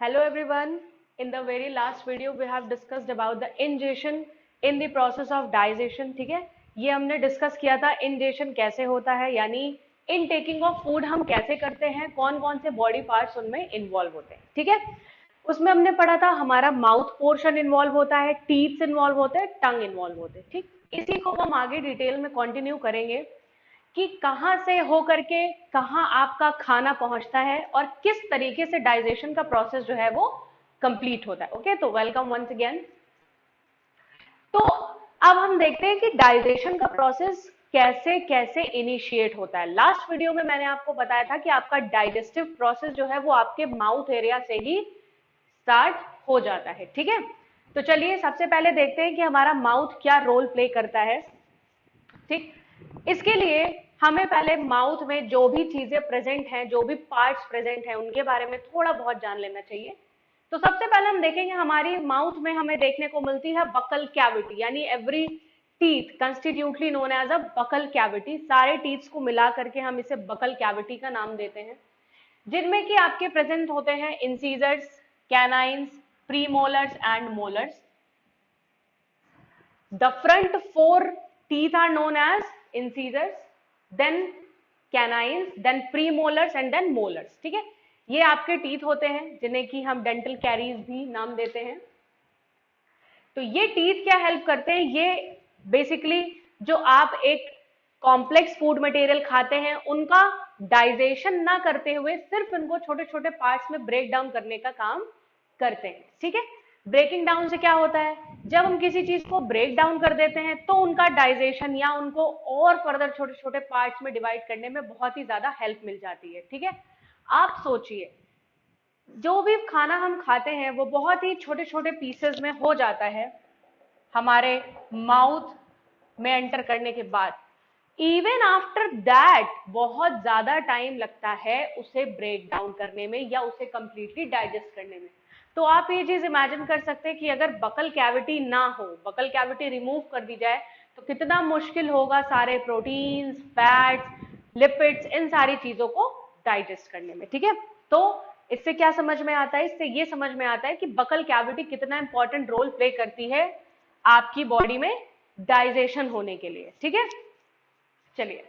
Hello everyone. In the very last video we have discussed about the ingestion in the process of digestion. ठीक है, ये हमने discuss किया था ingestion कैसे होता है, यानी इन टेकिंग ऑफ फूड हम कैसे करते हैं, कौन कौन से बॉडी पार्ट्स उनमें इन्वॉल्व होते हैं. ठीक है, उसमें हमने पढ़ा था हमारा माउथ पोर्शन इन्वॉल्व होता है, टीथ इन्वॉल्व होते हैं, टंग इन्वॉल्व होते हैं. ठीक, इसी को हम आगे डिटेल में कंटिन्यू करेंगे कि कहाँ से होकर के कहाँ आपका खाना पहुंचता है और किस तरीके से डाइजेशन का प्रोसेस जो है वो कंप्लीट होता है. ओके, तो वेलकम वंस अगेन. तो अब हम देखते हैं कि डाइजेशन का प्रोसेस कैसे कैसे इनिशिएट होता है. लास्ट वीडियो में मैंने आपको बताया था कि आपका डाइजेस्टिव प्रोसेस जो है वो आपके माउथ एरिया से ही स्टार्ट हो जाता है. ठीक है, तो चलिए सबसे पहले देखते हैं कि हमारा माउथ क्या रोल प्ले करता है. ठीक, इसके लिए हमें पहले माउथ में जो भी चीजें प्रेजेंट हैं, जो भी पार्ट्स प्रेजेंट हैं, उनके बारे में थोड़ा बहुत जान लेना चाहिए. तो सबसे पहले हम देखेंगे हमारी माउथ में हमें देखने को मिलती है बकल कैविटी, यानी every teeth constitutedly known as a buccal cavity. सारे टीथ्स को मिला करके हम इसे बकल कैविटी का नाम देते हैं, जिनमें कि आपके प्रेजेंट होते हैं incisors, canines, premolars and molars. The front four teeth are known as incisors, then canines, then premolars and then molars. ठीक है, ये आपके टीथ होते हैं जिन्हें कि हम डेंटल कैरीज भी नाम देते हैं. तो ये टीथ क्या हेल्प करते हैं, ये बेसिकली जो आप एक कॉम्प्लेक्स फूड मटेरियल खाते हैं उनका डाइजेशन ना करते हुए सिर्फ इनको छोटे छोटे पार्ट्स में ब्रेक डाउन करने का काम करते हैं. ठीक है, ब्रेकिंग डाउन से क्या होता है, जब हम किसी चीज को ब्रेक डाउन कर देते हैं तो उनका डाइजेशन या उनको और फर्दर छोटे छोटे पार्ट्स में डिवाइड करने में बहुत ही ज्यादा हेल्प मिल जाती है. ठीक है, आप सोचिए जो भी खाना हम खाते हैं वो बहुत ही छोटे छोटे पीसेस में हो जाता है हमारे माउथ में एंटर करने के बाद. इवन आफ्टर दैट बहुत ज्यादा टाइम लगता है उसे ब्रेक डाउन करने में या उसे कंप्लीटली डाइजेस्ट करने में. तो आप ये चीज इमेजिन कर सकते हैं कि अगर बकल कैविटी ना हो, बकल कैविटी रिमूव कर दी जाए तो कितना मुश्किल होगा सारे प्रोटीन्स, फैट्स, लिपिड्स, इन सारी चीजों को डाइजेस्ट करने में. ठीक है, तो इससे क्या समझ में आता है, इससे ये समझ में आता है कि बकल कैविटी कितना इंपॉर्टेंट रोल प्ले करती है आपकी बॉडी में डाइजेशन होने के लिए. ठीक है, चलिए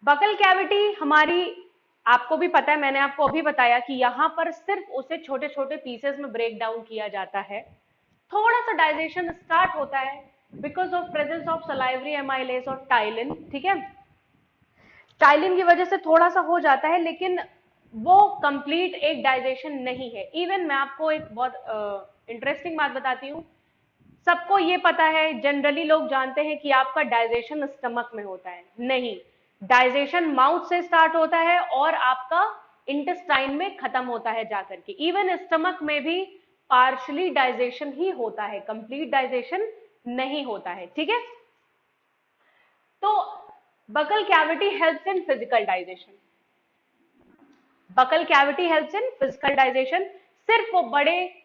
बकल कैविटी हमारी, आपको भी पता है, मैंने आपको अभी बताया कि यहां पर सिर्फ उसे छोटे छोटे पीसेस में ब्रेक डाउन किया जाता है. थोड़ा सा डाइजेशन स्टार्ट होता है because of presence of salivary amylase और टाइलिन. ठीक है, टाइलिन की वजह से थोड़ा सा हो जाता है लेकिन वो कंप्लीट एक डाइजेशन नहीं है. इवन मैं आपको एक बहुत इंटरेस्टिंग बात बताती हूँ. सबको ये पता है, जनरली लोग जानते हैं कि आपका डाइजेशन स्टमक में होता है. नहीं, डाइजेशन माउथ से स्टार्ट होता है और आपका इंटेस्टाइन में खत्म होता है जाकर के. इवन स्टमक में भी पार्शली डाइजेशन ही होता है, कंप्लीट डाइजेशन नहीं होता है. ठीक है, तो buccal cavity helps in physical digestion. Buccal cavity helps in physical digestion, सिर्फ वो बड़े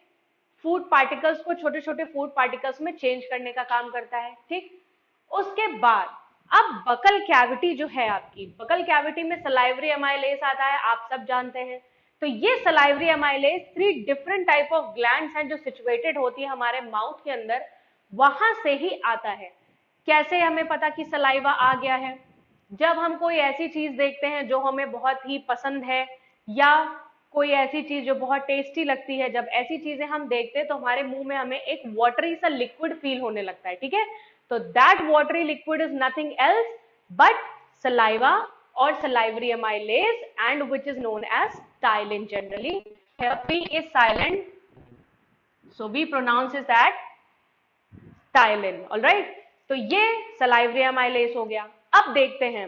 फूड पार्टिकल्स को छोटे छोटे फूड पार्टिकल्स में चेंज करने का काम करता है. ठीक, उसके बाद अब बकल कैविटी जो है आपकी, बकल कैविटी में सलाइवरी एमाइलेज आता है, आप सब जानते हैं. तो ये salivary amylase 3 different type of glands हैं जो सिचुएटेड होती है हमारे माउथ के अंदर, वहां से ही आता है. कैसे हमें पता कि सलाइवा आ गया है, जब हम कोई ऐसी चीज देखते हैं जो हमें बहुत ही पसंद है या कोई ऐसी चीज जो बहुत टेस्टी लगती है, जब ऐसी चीजें हम देखते हैं तो हमारे मुंह में हमें एक वाटरी सा लिक्विड फील होने लगता है. ठीक है, तो that watery liquid is nothing else but saliva और salivary amylase and which is known as ptyalin generally. Here P is silent, so we pronounce it as ptyalin. All right, तो ये salivary amylase हो गया. अब देखते हैं,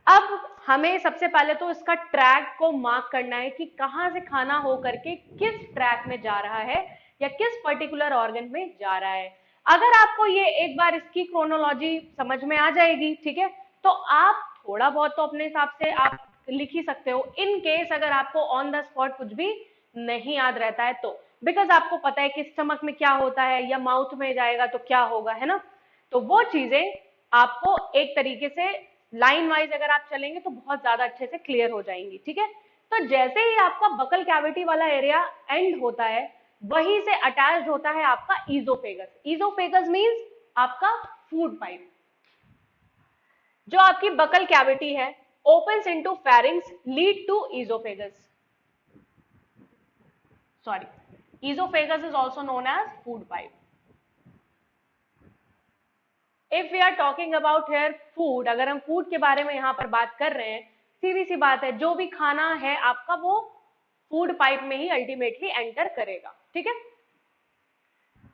अब हमें सबसे पहले तो इसका ट्रैक को मार्क करना है कि कहां से खाना हो करके किस ट्रैक में जा रहा है या किस पर्टिकुलर ऑर्गन में जा रहा है. अगर आपको ये एक बार इसकी क्रोनोलॉजी समझ में आ जाएगी, ठीक है, तो आप थोड़ा बहुत तो अपने हिसाब से आप लिख ही सकते हो. इन केस अगर आपको ऑन द स्पॉट कुछ भी नहीं याद रहता है तो, बिकॉज आपको पता है कि स्टमक में क्या होता है या माउथ में जाएगा तो क्या होगा, है ना. तो वो चीजें आपको एक तरीके से लाइन वाइज अगर आप चलेंगे तो बहुत ज्यादा अच्छे से क्लियर हो जाएंगी. ठीक है, तो जैसे ही आपका बकल कैविटी वाला एरिया एंड होता है, वहीं से अटैच्ड होता है आपका ईजोफेगस। ईजोफेगस मींस आपका फूड पाइप। जो आपकी बकल कैविटी है opens into pharynx lead to esophagus. Sorry, esophagus is also known as food pipe. If we are talking about here food, अगर हम फूड के बारे में यहाँ पर बात कर रहे हैं, सीधी सी बात है, जो भी खाना है आपका वो फूड पाइप में ही अल्टीमेटली एंटर करेगा, ठीक है।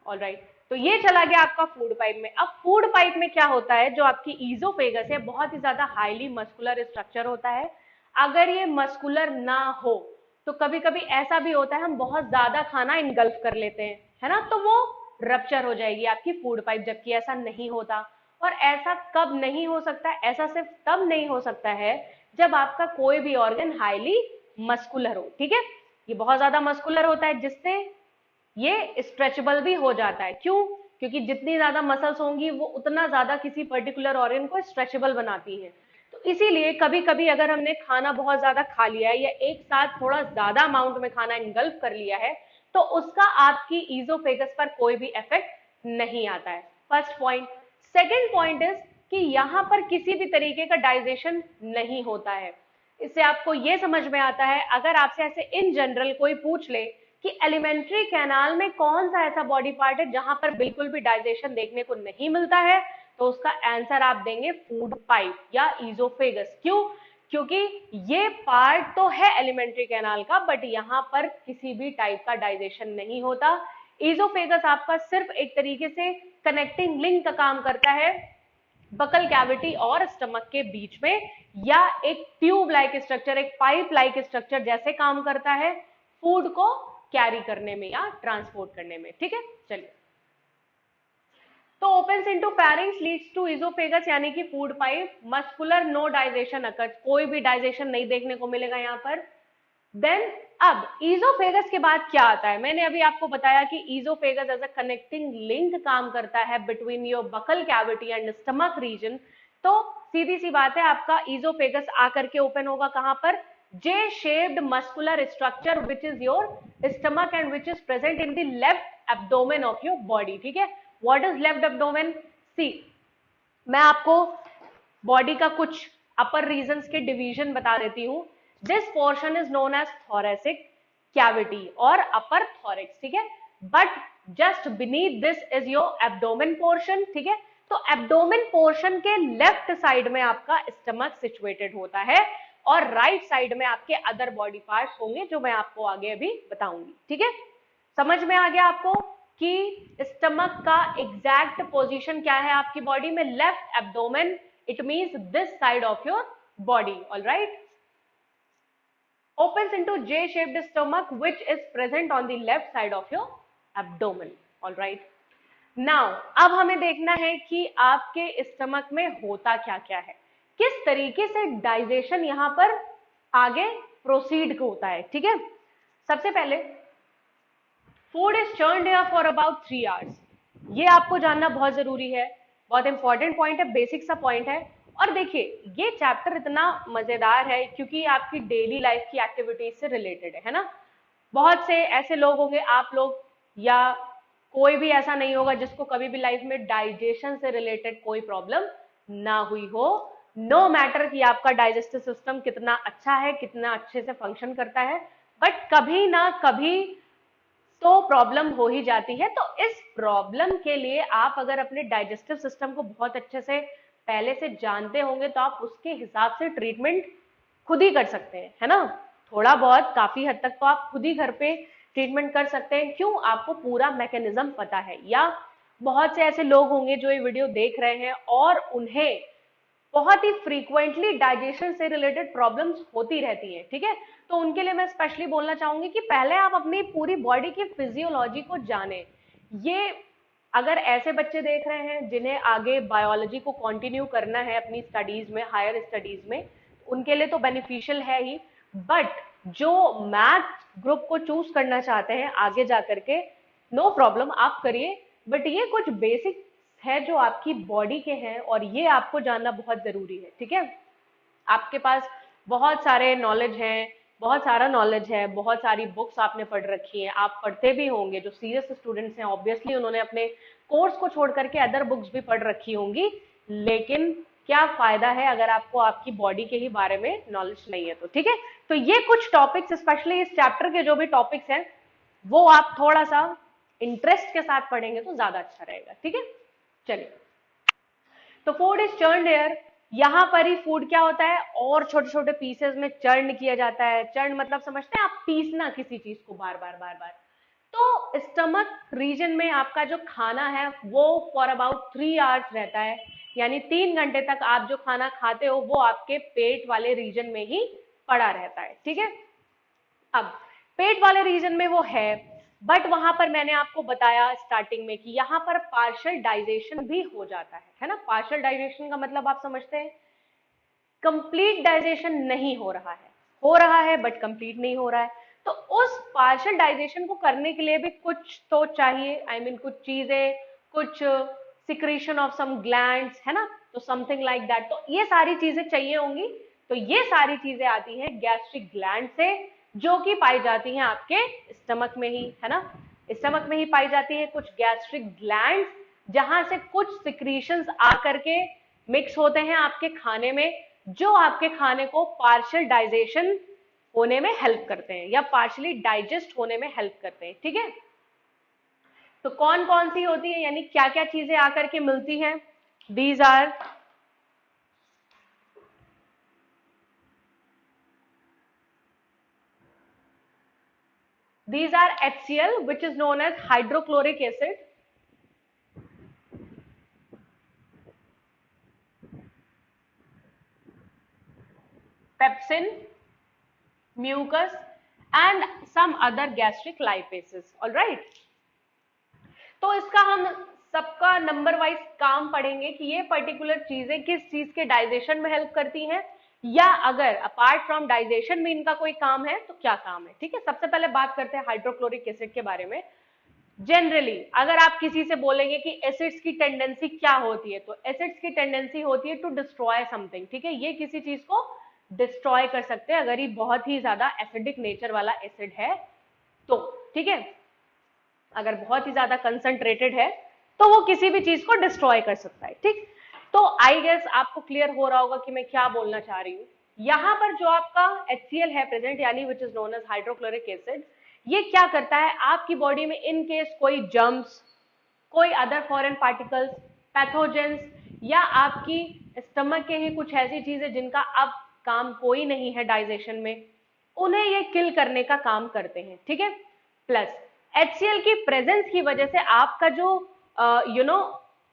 ऑलराइट, तो ये चला गया आपका फूड पाइप में। अब फूड पाइप में क्या होता है, जो आपकी ईजोफेगस है बहुत ही ज्यादा हाईली मस्कुलर स्ट्रक्चर होता है। अगर ये मस्कुलर ना हो तो कभी कभी ऐसा भी होता है हम बहुत ज्यादा खाना इनगल्फ कर लेते हैं, है ना, तो वो रप्चर हो जाएगी आपकी फूड पाइप, जबकि ऐसा नहीं होता। और ऐसा कब नहीं हो सकता, ऐसा सिर्फ तब नहीं हो सकता है जब आपका कोई भी ऑर्गन हाईली मस्कुलर हो, ठीक है। ये बहुत ज्यादा मस्कुलर होता है जिससे ये स्ट्रेचेबल भी हो जाता है। क्यों? क्योंकि जितनी ज्यादा मसल्स होंगी वो उतना ज्यादा किसी पर्टिकुलर ऑर्गन को स्ट्रेचेबल बनाती हैं। तो इसीलिए कभी कभी अगर हमने खाना बहुत ज्यादा खा लिया है या एक साथ थोड़ा ज्यादा अमाउंट में खाना इनगल्फ कर लिया है तो उसका आपकी ईजोफेगस पर कोई भी इफेक्ट नहीं आता है। First point. Second point is कि यहाँ पर किसी भी तरीके का डाइजेशन नहीं होता है। इससे आपको ये समझ में आता है, अगर आपसे ऐसे इन जनरल कोई पूछ ले कि एलिमेंट्री कैनाल में कौन सा ऐसा बॉडी पार्ट है जहां पर बिल्कुल भी डाइजेशन देखने को नहीं मिलता है, तो उसका आंसर आप देंगे फूड पाइप या ईजोफेगस। क्यों? क्योंकि ये पार्ट तो है एलिमेंट्री कैनाल का, बट यहाँ पर किसी भी टाइप का डाइजेशन नहीं होता। ईजोफेगस आपका सिर्फ एक तरीके से कनेक्टिंग लिंक का काम करता है बकल कैविटी और स्टमक के बीच में, या एक ट्यूब लाइक स्ट्रक्चर, एक पाइप लाइक स्ट्रक्चर जैसे काम करता है फूड को कैरी करने में या ट्रांसपोर्ट करने में, ठीक है। चलिए, तो opens into pharynx leads to oesophagus यानी कि food pipe. Muscular no digestion occurs, कोई भी डाइजेशन नहीं देखने को मिलेगा यहाँ पर। देन अब इजोफेगस के बाद क्या आता है, मैंने अभी आपको बताया कि oesophagus as a connecting link काम करता है between your buccal cavity and stomach region. तो सीधी सी बात है, आपका इजोफेगस आकर के ओपन होगा कहां पर, J shaped muscular structure which is your stomach and which is present in the left abdomen of your body, ठीक है। What is left abdomen? See, मैं आपको बॉडी का कुछ अपर रीजन्स के डिवीजन बता देती हूं। This portion is known as thoracic cavity और अपर थोरिक्स, ठीक है। But just beneath this is your abdomen portion, ठीक है। तो एब्डोमेन पोर्शन के लेफ्ट साइड में आपका स्टमक सिचुएटेड होता है और राइट साइड में आपके अदर बॉडी पार्ट्स होंगे जो मैं आपको आगे अभी बताऊंगी, ठीक है। समझ में आ गया आपको कि स्टमक का एग्जैक्ट पोजीशन क्या है आपकी बॉडी में? Left abdomen, it means this side of your body, alright. opens into J-shaped stomach which is present on the left side of your abdomen, all right. Now अब हमें देखना है कि आपके स्टमक में होता क्या क्या है, किस तरीके से डाइजेशन यहाँ पर आगे प्रोसीड होता है, ठीक है। सबसे पहले food is churned here for about 3 hours, ये आपको जानना बहुत जरूरी है, बहुत इंपॉर्टेंट पॉइंट है, बेसिक सा पॉइंट है। और देखिए ये चैप्टर इतना मजेदार है क्योंकि आपकी डेली लाइफ की एक्टिविटीज से रिलेटेड है ना। बहुत से ऐसे लोग होंगे, आप लोग या कोई भी ऐसा नहीं होगा जिसको कभी भी लाइफ में डाइजेशन से रिलेटेड कोई प्रॉब्लम ना हुई हो। नो मैटर कि आपका डाइजेस्टिव सिस्टम कितना अच्छा है, कितना अच्छे से फंक्शन करता है, बट कभी ना कभी तो प्रॉब्लम हो ही जाती है। तो इस प्रॉब्लम के लिए आप अगर अपने डाइजेस्टिव सिस्टम को बहुत अच्छे से पहले से जानते होंगे तो आप उसके हिसाब से ट्रीटमेंट खुद ही कर सकते हैं, है ना। थोड़ा बहुत काफी हद तक तो आप खुद ही घर पे ट्रीटमेंट कर सकते हैं। क्यों? आपको पूरा मैकेनिज्म पता है। या बहुत से ऐसे लोग होंगे जो ये वीडियो देख रहे हैं और उन्हें बहुत ही फ्रीक्वेंटली डाइजेशन से रिलेटेड प्रॉब्लम्स होती रहती हैं, ठीक है। तो उनके लिए मैं स्पेशली बोलना चाहूंगी कि पहले आप अपनी पूरी बॉडी की फिजियोलॉजी को जानें। ये अगर ऐसे बच्चे देख रहे हैं जिन्हें आगे बायोलॉजी को कंटिन्यू करना है अपनी स्टडीज में, हायर स्टडीज में, उनके लिए तो बेनिफिशियल है ही, बट जो मैथ ग्रुप को चूज करना चाहते हैं आगे जाकर के, नो प्रॉब्लम, आप करिए, बट ये कुछ बेसिक है जो आपकी बॉडी के हैं और ये आपको जानना बहुत जरूरी है, ठीक है। आपके पास बहुत सारे नॉलेज हैं, बहुत सारा नॉलेज है, बहुत सारी बुक्स आपने पढ़ रखी हैं, आप पढ़ते भी होंगे। जो सीरियस स्टूडेंट्स हैं ऑब्वियसली उन्होंने अपने कोर्स को छोड़ करके अदर बुक्स भी पढ़ रखी होंगी, लेकिन क्या फायदा है अगर आपको आपकी बॉडी के ही बारे में नॉलेज नहीं है तो। ठीक है, तो ये कुछ टॉपिक्स, स्पेशली इस चैप्टर के जो भी टॉपिक्स हैं वो आप थोड़ा सा इंटरेस्ट के साथ पढ़ेंगे तो ज्यादा अच्छा रहेगा। ठीक है, चलिए। तो फूड इज चर्न्ड एयर, यहां पर ही फूड क्या होता है और छोटे छोटे पीसेस में चर्न किया जाता है। चर्न मतलब समझते हैं आप, पीसना किसी चीज को बार बार बार बार। तो स्टमक रीजन में आपका जो खाना है वो फॉर अबाउट 3 आवर्स रहता है, यानी 3 घंटे तक आप जो खाना खाते हो वो आपके पेट वाले रीजन में ही पड़ा रहता है। ठीक है, अब पेट वाले रीजन में वो है, बट वहां पर मैंने आपको बताया स्टार्टिंग में कि यहां पर पार्शियल डाइजेशन भी हो जाता है ना। पार्शियल डाइजेशन का मतलब आप समझते हैं, कंप्लीट डाइजेशन नहीं हो रहा है, हो रहा है बट कंप्लीट नहीं हो रहा है। तो उस पार्शियल डाइजेशन को करने के लिए भी कुछ तो चाहिए, आई मीन कुछ चीजें, कुछ सिक्रीशन ऑफ सम ग्लैंड्स, है ना, तो समथिंग लाइक दैट। तो ये सारी चीजें चाहिए होंगी, तो ये सारी चीजें आती हैं गैस्ट्रिक ग्लैंड से, जो कि पाई जाती हैं आपके स्टमक में ही, है ना, स्टमक में ही पाई जाती है कुछ गैस्ट्रिक ग्लैंड्स, जहां से कुछ सिक्रीशंस आकर के मिक्स होते हैं आपके खाने में, जो आपके खाने को पार्शियल डाइजेशन होने में हेल्प करते हैं या पार्शियली डाइजेस्ट होने में हेल्प करते हैं। ठीक है, तो कौन कौन सी होती है, यानी क्या क्या चीजें आकर के मिलती हैं। These are HCl, which is known as hydrochloric acid, pepsin, mucus and some other gastric lipases. All right, तो इसका हम सबका नंबर वाइज काम पढ़ेंगे कि ये पर्टिकुलर चीजें किस चीज के डाइजेशन में हेल्प करती हैं, या अगर अपार्ट फ्रॉम डाइजेशन में इनका कोई काम है तो क्या काम है। ठीक है, सबसे पहले बात करते हैं हाइड्रोक्लोरिक एसिड के बारे में। जनरली अगर आप किसी से बोलेंगे कि एसिड्स की टेंडेंसी क्या होती है, तो एसिड्स की टेंडेंसी होती है टू डिस्ट्रॉय समथिंग। ठीक है, ये किसी चीज को डिस्ट्रॉय कर सकते हैं अगर ये बहुत ही ज्यादा एसिडिक नेचर वाला एसिड है तो। ठीक है, अगर बहुत ही ज्यादा कंसंट्रेटेड है तो वो किसी भी चीज को डिस्ट्रॉय कर सकता है। ठीक, तो आई गेस आपको क्लियर हो रहा होगा कि मैं क्या बोलना चाह रही हूँ। यहां पर जो आपका HCl है प्रेजेंट, यानी which is known as hydrochloric acid, ये क्या करता है आपकी बॉडी में इन केस कोई जर्म्स, कोई अदर फॉरेन पार्टिकल्स, पैथोजेंस, या आपकी स्टमक के ही कुछ ऐसी चीजें जिनका अब काम कोई नहीं है डाइजेशन में, उन्हें ये किल करने का काम करते हैं। ठीक है, प्लस HCl की प्रेजेंस की वजह से आपका जो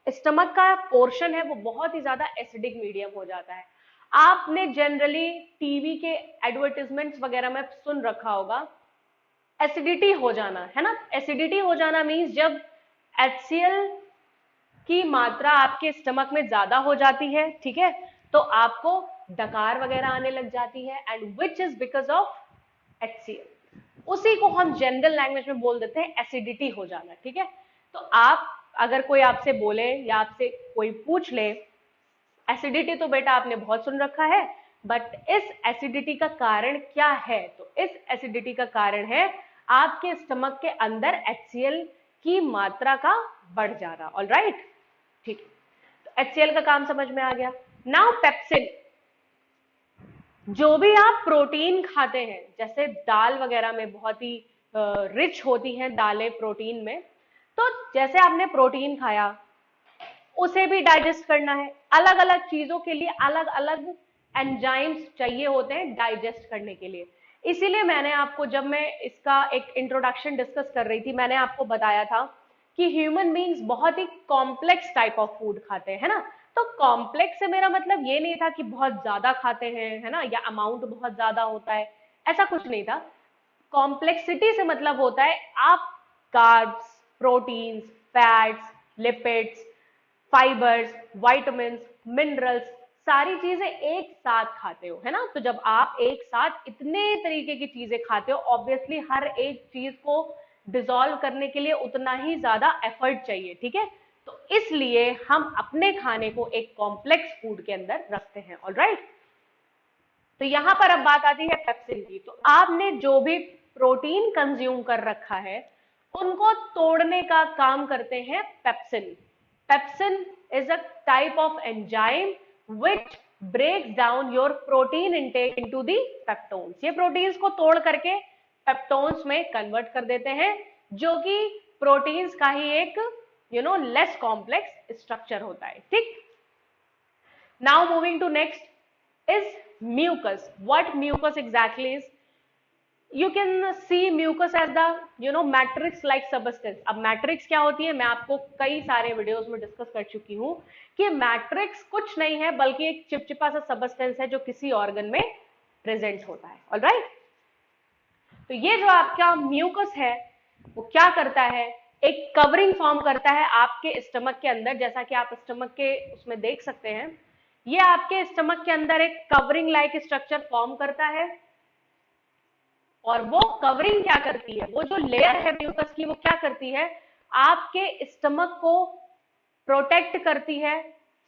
स्टमक का पोर्शन है वो बहुत ही ज्यादा एसिडिक मीडियम हो जाता है। आपने जनरली टीवी के एडवर्टाइजमेंट्स वगैरह में सुन रखा होगा एसिडिटी हो जाना, है ना। एसिडिटी हो जाना मीन्स जब HCl की मात्रा आपके स्टमक में ज्यादा हो जाती है, ठीक है, तो आपको डकार वगैरह आने लग जाती है, and which is because of HCl। उसी को हम जनरल लैंग्वेज में बोल देते हैं एसिडिटी हो जाना। ठीक है, तो आप अगर कोई आपसे बोले या आपसे कोई पूछ ले एसिडिटी, तो बेटा आपने बहुत सुन रखा है, बट इस एसिडिटी का कारण क्या है, तो इस एसिडिटी का कारण है आपके स्टमक के अंदर HCl की मात्रा का बढ़ जाना। ऑल राइट, ठीक, तो HCl का काम समझ में आ गया। नाउ पेप्सिन, जो भी आप प्रोटीन खाते हैं, जैसे दाल वगैरह में बहुत ही रिच होती हैं दालें प्रोटीन में, तो जैसे आपने प्रोटीन खाया उसे भी डाइजेस्ट करना है। अलग अलग चीजों के लिए अलग अलग एंजाइम्स चाहिए होते हैं डाइजेस्ट करने के लिए। इसीलिए मैंने आपको, जब मैं इसका एक इंट्रोडक्शन डिस्कस कर रही थी, मैंने आपको बताया था कि ह्यूमन बीइंग्स बहुत ही कॉम्प्लेक्स टाइप ऑफ फूड खाते हैं, है ना। तो कॉम्प्लेक्स से मेरा मतलब ये नहीं था कि बहुत ज्यादा खाते हैं, है ना, या अमाउंट बहुत ज्यादा होता है, ऐसा कुछ नहीं था। कॉम्प्लेक्सिटी से मतलब होता है आप carbs, proteins, fats, lipids, fibres, vitamins, minerals, सारी चीजें एक साथ खाते हो, है ना। तो जब आप एक साथ इतने तरीके की चीजें खाते हो, ऑब्वियसली हर एक चीज को डिसॉल्व करने के लिए उतना ही ज्यादा एफर्ट चाहिए। ठीक है, तो इसलिए हम अपने खाने को एक कॉम्प्लेक्स फूड के अंदर रखते हैं। ऑल राइट, तो यहां पर अब बात आती है पेप्सिन की। तो आपने जो भी प्रोटीन कंज्यूम कर रखा है उनको तोड़ने का काम करते हैं pepsin. Pepsin is a type of enzyme which breaks down your protein intake into the peptones. ये प्रोटीन्स को तोड़ करके पेप्टोन्स में कन्वर्ट कर देते हैं, जो कि प्रोटीन्स का ही एक लेस कॉम्प्लेक्स स्ट्रक्चर होता है। ठीक, now moving to next is mucus. What mucus exactly is? You can see mucus as the matrix like substance. अब मैट्रिक्स क्या होती है मैं आपको कई सारे वीडियोस में डिस्कस कर चुकी हूं कि मैट्रिक्स कुछ नहीं है बल्कि एक चिपचिपा सा सबस्टेंस है जो किसी ऑर्गन में प्रेजेंट होता है। ऑलराइट, तो ये जो आपका म्यूकस है वो क्या करता है, एक कवरिंग फॉर्म करता है आपके स्टमक के अंदर, जैसा कि आप स्टमक के उसमें देख सकते हैं। ये आपके स्टमक के अंदर एक कवरिंग लाइक स्ट्रक्चर फॉर्म करता है, और वो कवरिंग क्या करती है, वो जो लेयर है म्यूकस की वो क्या करती है, आपके स्टमक को प्रोटेक्ट करती है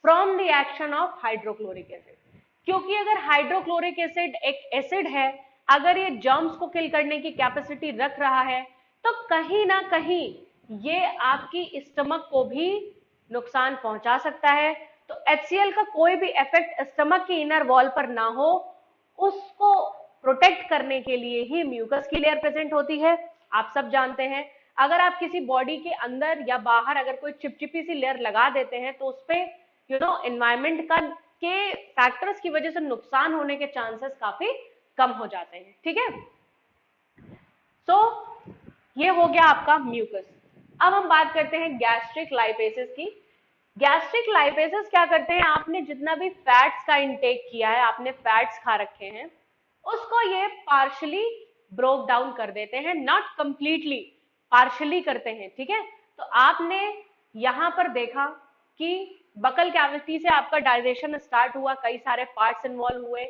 from the action of hydrochloric acid. क्योंकि अगर हाइड्रोक्लोरिक एसिड एक एसिड है, अगर ये जर्म्स को किल करने की कैपेसिटी रख रहा है तो कहीं ना कहीं ये आपकी स्टमक को भी नुकसान पहुंचा सकता है। तो HCl का कोई भी इफेक्ट स्टमक की इनर वॉल पर ना हो, उसको प्रोटेक्ट करने के लिए ही म्यूकस की लेयर प्रेजेंट होती है। आप सब जानते हैं अगर आप किसी बॉडी के अंदर या बाहर अगर कोई चिपचिपी सी लेयर लगा देते हैं तो उसपे एनवायरमेंट का के फैक्टर्स की वजह से नुकसान होने के चांसेस काफी कम हो जाते हैं। ठीक है, सो ये हो गया आपका म्यूकस। अब हम बात करते हैं गैस्ट्रिक लाइपेसेस की। गैस्ट्रिक लाइपेसेस क्या करते हैं, आपने जितना भी फैट्स का इंटेक किया है, आपने फैट्स खा रखे हैं, उसको ये पार्शली ब्रोक डाउन कर देते हैं, नॉट कंप्लीटली, पार्शली करते हैं। ठीक है, तो आपने यहां पर देखा कि बकल कैविटी से आपका डाइजेशन स्टार्ट हुआ, कई सारे पार्ट्स इन्वॉल्व हुए,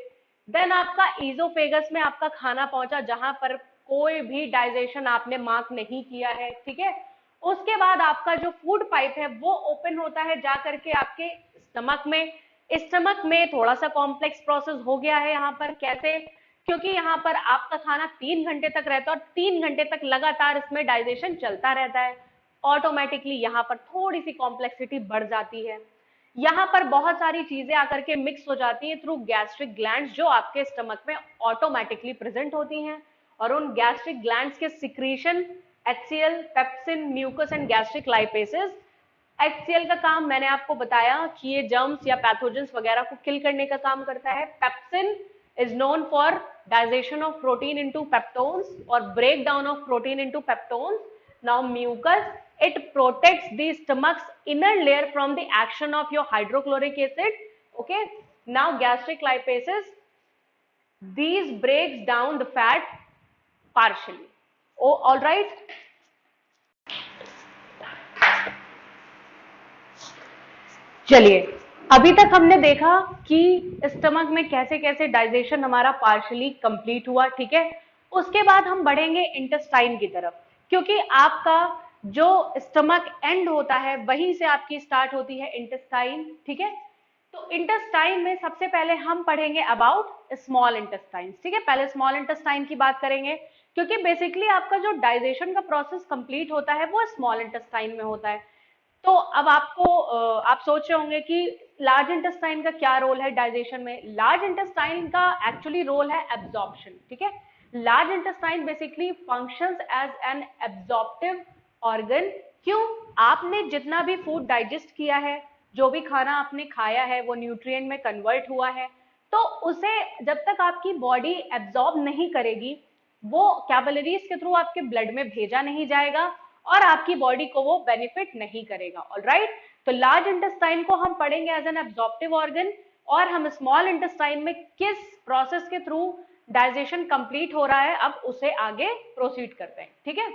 देन आपका ईजोफेगस में आपका खाना पहुंचा जहां पर कोई भी डाइजेशन आपने मार्क नहीं किया है। ठीक है, उसके बाद आपका जो फूड पाइप है वो ओपन होता है जा करके आपके स्टमक में। स्टमक में थोड़ा सा कॉम्प्लेक्स प्रोसेस हो गया है यहाँ पर। कैसे? क्योंकि यहाँ पर आपका खाना 3 घंटे तक रहता है और 3 घंटे तक लगातार इसमें डाइजेशन चलता रहता है, ऑटोमेटिकली यहाँ पर थोड़ी सी कॉम्प्लेक्सिटी बढ़ जाती है। यहाँ पर बहुत सारी चीजें आकर के मिक्स हो जाती हैं थ्रू गैस्ट्रिक ग्लैंड्स जो आपके स्टमक में ऑटोमेटिकली प्रेजेंट होती हैं, और उन गैस्ट्रिक ग्लैंड्स के secretion HCl, pepsin, mucus and gastric lipases. HCl का काम मैंने आपको बताया कि ये जर्म्स या पैथोजेंस वगैरह को किल करने का काम करता है। Pepsin is known for digestion of protein into peptones or breakdown of protein into peptones. Now mucus, it protects the stomach's inner layer from the action of your hydrochloric acid. Okay, now gastric lipases, these breaks down the fat partially. Oh, all right. चलिए, अभी तक हमने देखा कि stomach में कैसे कैसे digestion हमारा पार्शियली कंप्लीट हुआ। ठीक है, उसके बाद हम बढ़ेंगे इंटेस्टाइन की तरफ, क्योंकि आपका जो स्टमक एंड होता है वहीं से आपकी स्टार्ट होती है इंटेस्टाइन। ठीक है, तो इंटेस्टाइन में सबसे पहले हम पढ़ेंगे अबाउट स्मॉल इंटेस्टाइन। ठीक है, पहले स्मॉल इंटेस्टाइन की बात करेंगे, क्योंकि बेसिकली आपका जो डाइजेशन का प्रोसेस कंप्लीट होता है वो स्मॉल इंटेस्टाइन में होता है। तो अब आप सोच रहे होंगे कि लार्ज इंटेस्टाइन का क्या रोल है डाइजेशन में। लार्ज इंटेस्टाइन का एक्चुअली रोल है एब्जॉर्प्शन। ठीक है, large intestine basically functions as an absorptive organ. क्यों? आपने जितना भी फूड डाइजेस्ट किया है, जो भी खाना आपने खाया है वो न्यूट्रिएंट में कन्वर्ट हुआ है, तो उसे जब तक आपकी बॉडी एब्जॉर्ब नहीं करेगी, वो कैपिलरीज के थ्रू आपके ब्लड में भेजा नहीं जाएगा और आपकी बॉडी को वो बेनिफिट नहीं करेगा। ऑलराइट, तो लार्ज इंटेस्टाइन को हम पढ़ेंगे एज एन एब्जॉर्प्टिव ऑर्गन, और हम स्मॉल इंटेस्टाइन में किस प्रोसेस के थ्रू डाइजेशन कंप्लीट हो रहा है अब उसे आगे प्रोसीड करते हैं। ठीक है,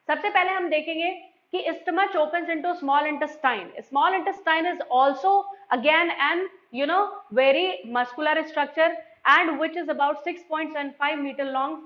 सबसे पहले हम देखेंगे कि stomach opens into small intestine. Small intestine is also again an very muscular structure and which is about 6.75 meter long,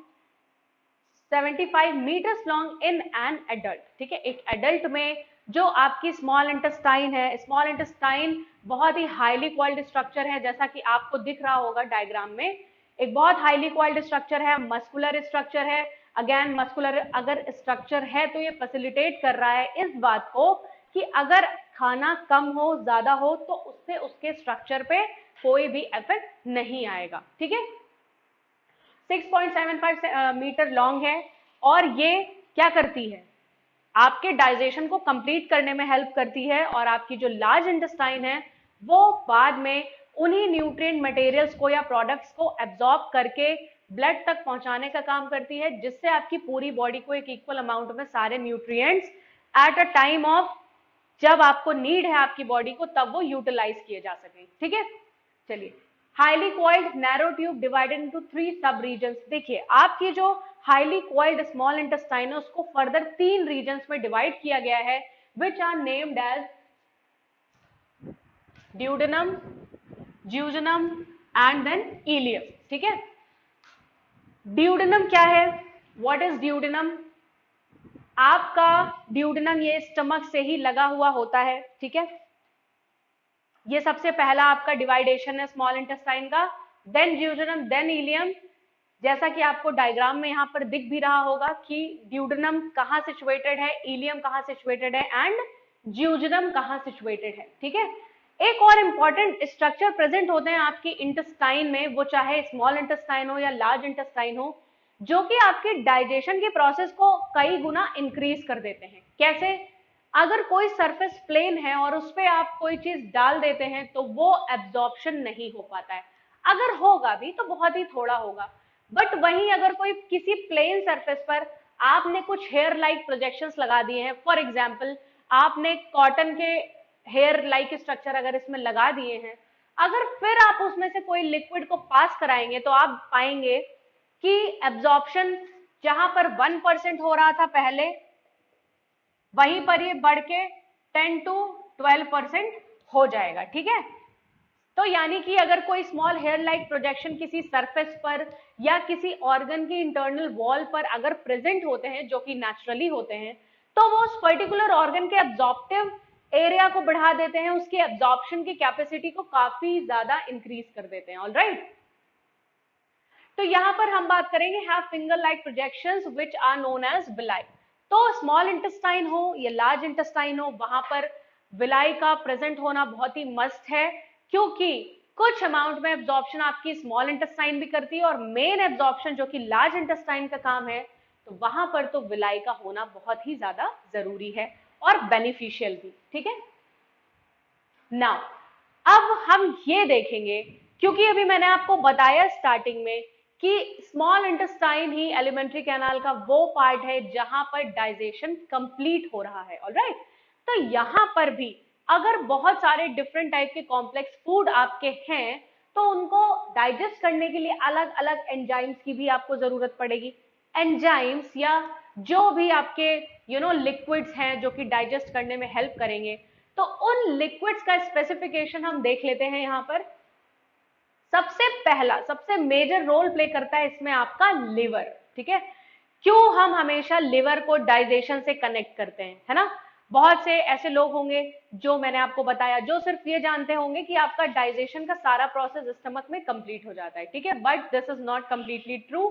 75 meters long in an adult. ठीक है, एक एडल्ट में जो आपकी स्मॉल इंटेस्टाइन है, स्मॉल इंटेस्टाइन बहुत ही हाईली कॉइल्ड स्ट्रक्चर है, जैसा कि आपको दिख रहा होगा डायग्राम में, एक बहुत हाईली कॉइल्ड स्ट्रक्चर है, मस्कुलर स्ट्रक्चर है। अगेन मस्कुलर अगर स्ट्रक्चर है तो ये फैसिलिटेट कर रहा है इस बात को कि अगर खाना कम हो ज्यादा हो तो उससे उसके स्ट्रक्चर पे कोई भी इफेक्ट नहीं आएगा, ठीक है। 6.75 मीटर लॉन्ग है और ये क्या करती है, आपके डाइजेशन को कंप्लीट करने में हेल्प करती है, और आपकी जो लार्ज इंटेस्टाइन है वो बाद में उन्हीं न्यूट्रिएंट मटेरियल्स को या प्रोडक्ट्स को एब्जॉर्ब करके ब्लड तक पहुंचाने का काम करती है, जिससे आपकी पूरी बॉडी को एक इक्वल अमाउंट में सारे nutrients at a time of जब आपको नीड है आपकी बॉडी को तब वो यूटिलाइज किए जा सके, ठीक है। चलिए, highly coiled narrow tube divided into 3 सब रीजन्स। देखिए, आपकी जो हाईली कॉइल्ड स्मॉल इंटेस्टाइन है उसको फर्दर 3 रीजन्स में डिवाइड किया गया है, which are named as duodenum, jejunum and then ileum, ठीक है। ड्यूडेनम क्या है, व्हाट इज ड्यूडेनम? आपका ड्यूडेनम ये स्टमक से ही लगा हुआ होता है, ठीक है। ये सबसे पहला आपका डिवाइडेशन है स्मॉल इंटेस्टाइन का, देन ज्यूजेनम, देन इलियम। जैसा कि आपको डायग्राम में यहाँ पर दिख भी रहा होगा कि ड्यूडेनम कहाँ सिचुएटेड है, इलियम कहाँ सिचुएटेड है एंड ज्यूजेनम कहाँ सिचुएटेड है, ठीक है। एक और इंपॉर्टेंट स्ट्रक्चर प्रेजेंट होते हैं आपकी इंटेस्टाइन में, वो चाहे स्मॉल इंटेस्टाइन हो या लार्ज इंटेस्टाइन हो, जो कि आपके डाइजेशन के प्रोसेस को कई गुना इंक्रीज कर देते हैं। कैसे? अगर कोई सरफेस प्लेन है और उस पर आप कोई चीज डाल देते हैं तो वो एब्जॉर्प्शन नहीं हो पाता है, अगर होगा भी तो बहुत ही थोड़ा होगा। बट वहीं अगर कोई किसी प्लेन सरफेस पर आपने कुछ हेयर लाइक प्रोजेक्शंस लगा दिए हैं, फॉर एग्जांपल आपने कॉटन के हेयर लाइक स्ट्रक्चर अगर इसमें लगा दिए हैं, अगर फिर आप उसमें से कोई लिक्विड को पास कराएंगे तो आप पाएंगे कि एब्जॉर्प्शन जहां पर 1% हो रहा था पहले, वहीं पर ये बढ़ के 10 to 12% हो जाएगा, ठीक है। तो यानी कि अगर कोई स्मॉल हेयर लाइक प्रोजेक्शन किसी सरफेस पर या किसी ऑर्गन की इंटरनल वॉल पर अगर प्रेजेंट होते हैं, जो कि नेचुरली होते हैं, तो वो उस पर्टिकुलर ऑर्गन के एब्जॉर्प्टिव एरिया को बढ़ा देते हैं, उसकी एब्जॉर्प्शन की कैपेसिटी को काफी ज्यादा इंक्रीज कर देते हैं, ऑलराइट। तो यहां पर हम बात करेंगे have finger like projections which are known as villi. तो स्मॉल इंटेस्टाइन हो या लार्ज इंटेस्टाइन हो, वहां पर विलाई का प्रेजेंट होना बहुत ही मस्ट है, क्योंकि कुछ अमाउंट में एब्जॉर्प्शन आपकी स्मॉल इंटेस्टाइन भी करती है और मेन एब्जॉर्प्शन जो कि लार्ज इंटेस्टाइन का काम है, तो वहां पर तो विलाई का होना बहुत ही ज्यादा जरूरी है और बेनिफिशियल भी, ठीक है। नाउ अब हम ये देखेंगे, क्योंकि अभी मैंने आपको बताया स्टार्टिंग में कि स्मॉल इंटेस्टाइन ही एलिमेंट्री कैनाल का वो पार्ट है जहां पर डाइजेशन कंप्लीट हो रहा है, ऑलराइट। तो यहां पर भी अगर बहुत सारे डिफरेंट टाइप के कॉम्प्लेक्स फूड आपके हैं तो उनको डाइजेस्ट करने के लिए अलग अलग एंजाइम्स की भी आपको जरूरत पड़ेगी। एंजाइम्स या जो भी आपके लिक्विड्स हैं जो कि डाइजेस्ट करने में हेल्प करेंगे, तो उन लिक्विड्स का स्पेसिफिकेशन हम देख लेते हैं। यहां पर सबसे पहला सबसे मेजर रोल प्ले करता है इसमें आपका लिवर, ठीक है। क्यों हम हमेशा लिवर को डाइजेशन से कनेक्ट करते हैं, है ना। बहुत से ऐसे लोग होंगे जो मैंने आपको बताया, जो सिर्फ ये जानते होंगे कि आपका डाइजेशन का सारा प्रोसेस स्टमक में कंप्लीट हो जाता है, ठीक है, but this is not completely true.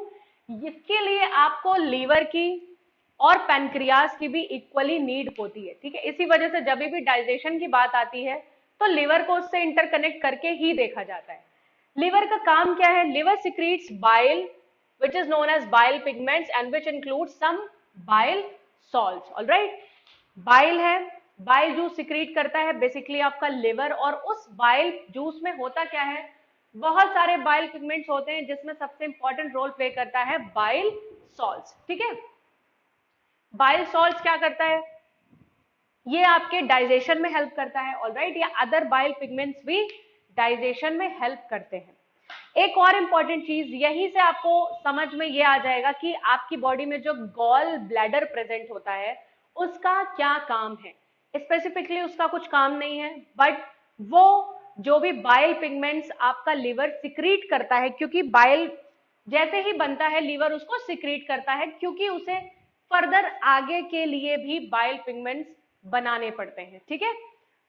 इसके लिए आपको लीवर की और पैनक्रियाज की भी इक्वली नीड होती है, ठीक है। इसी वजह से जब भी डाइजेशन की बात आती है तो लिवर को उससे इंटरकनेक्ट करके ही देखा जाता है। लिवर का काम क्या है? Liver secretes bile which is known as bile pigments and which includes some bile salts, all right। Bile है, बाइल जूस सिक्रीट करता है बेसिकली आपका लिवर, और उस बाइल जूस में होता क्या है, बहुत सारे बाइल पिगमेंट्स होते हैं जिसमें सबसे इंपॉर्टेंट रोल प्ले करता है बाइल सॉल्ट्स, ठीक है। बाइल सॉल्ट्स क्या करता है? ये आपके डाइजेशन में हेल्प करता है, ऑलराइट, या अदर बाइल पिगमेंट्स भी डाइजेशन में हेल्प करते हैं। एक और इंपॉर्टेंट चीज, यहीं से आपको समझ में ये आ जाएगा कि आपकी बॉडी में जो गॉल ब्लैडर प्रेजेंट होता है उसका क्या काम है। स्पेसिफिकली उसका कुछ काम नहीं है, बट वो जो भी बाइल पिगमेंट्स आपका लिवर सिक्रीट करता है, क्योंकि बाइल जैसे ही बनता है लीवर उसको सिक्रीट करता है, क्योंकि उसे फर्दर आगे के लिए भी बाइल पिगमेंट्स बनाने पड़ते हैं, ठीक है।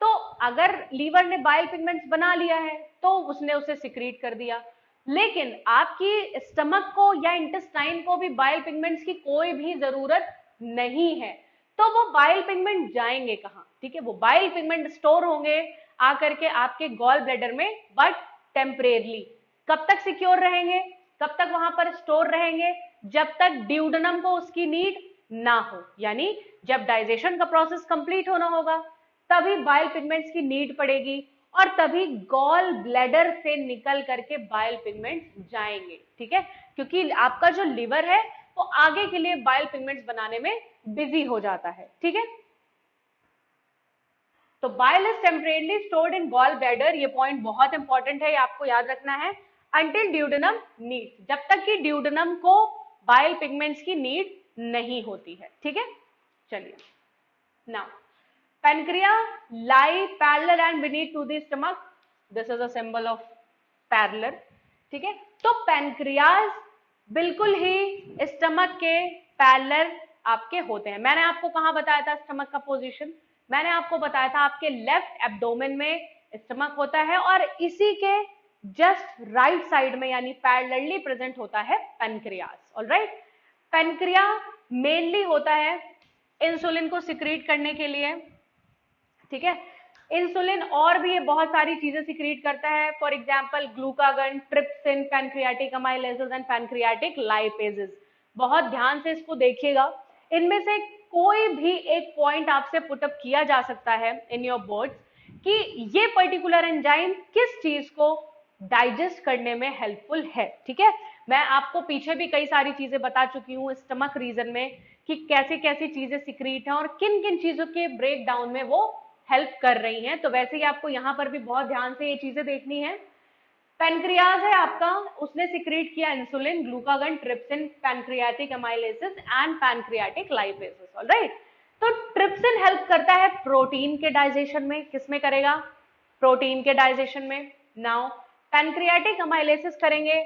तो अगर लीवर ने बाइल पिगमेंट्स बना लिया है तो उसने उसे सिक्रीट कर दिया, लेकिन आपकी स्टमक को या इंटेस्टाइन को भी बाइल पिगमेंट्स की कोई भी जरूरत नहीं है, तो वो बाइल पिगमेंट जाएंगे कहाँ? ठीक है, वो बाइल पिगमेंट स्टोर होंगे आकर के आपके गॉल ब्लैडर में, बट टेम्परेरली। कब तक सिक्योर रहेंगे, कब तक वहां पर स्टोर रहेंगे? जब तक ड्यूडेनम को उसकी नीड ना हो, यानी जब डाइजेशन का प्रोसेस कंप्लीट होना होगा तभी बाइल पिगमेंट्स की नीड पड़ेगी और तभी गॉल ब्लैडर से निकल करके बाइल पिगमेंट्स जाएंगे, ठीक है, क्योंकि आपका जो लिवर है वो आगे के लिए बाइल पिगमेंट्स बनाने में बिजी हो जाता है, ठीक है। तो bile is temporarily stored in gall bladder, ये पॉइंट बहुत इंपॉर्टेंट है, ये आपको याद रखना है, अंटिल ड्यूडेनम नीड, जब तक कि ड्यूडेनम को बाइल पिगमेंट्स की नीड नहीं होती है, ठीक है। चलिए now pancreas lie parallel and beneath to the stomach, this is a symbol of parallel, ठीक है। तो पैनक्रियाज बिल्कुल ही स्टमक के पैरेलल आपके होते हैं। मैंने आपको कहां बताया था स्टमक का पोजीशन? मैंने आपको बताया था आपके लेफ्ट एब्डोमेन में स्टमक होता है और इसी के जस्ट राइट साइड में यानी पैरेलली प्रेजेंट होता है पैनक्रियाज, ऑलराइट। पैनक्रिया मेनली होता है इंसुलिन को सिक्रीट करने के लिए, ठीक है। इंसुलिन और भी ये बहुत सारी चीजें सिक्रीट करता है, for example glucagon, trypsin, pancreatic अमाइलेजेस and pancreatic lipases. बहुत ध्यान से इसको देखिएगा, इनमें से कोई भी एक पॉइंट आपसे पुटअप किया जा सकता है इन योर बोर्ड्स कि ये पर्टिकुलर एंजाइम किस चीज को डाइजेस्ट करने में हेल्पफुल है, ठीक है। मैं आपको पीछे भी कई सारी चीजें बता चुकी हूँ स्टमक रीजन में कि कैसी कैसी चीजें सिक्रीट हैं और किन किन चीजों के ब्रेक डाउन में वो हेल्प कर रही हैं। तो वैसे ही आपको यहाँ पर भी बहुत ध्यान से ये चीजें देखनी है। पैनक्रियाज है आपका, उसने सिक्रीट किया insulin, glucagon, trypsin, pancreatic अमाइलेजेस and pancreatic lipases, alright. तो ट्रिप्सिन हेल्प करता है प्रोटीन के डाइजेशन में, किसमें करेगा? प्रोटीन के डाइजेशन में। नाउ पैनक्रियाटिक अमाइलेजेस करेंगे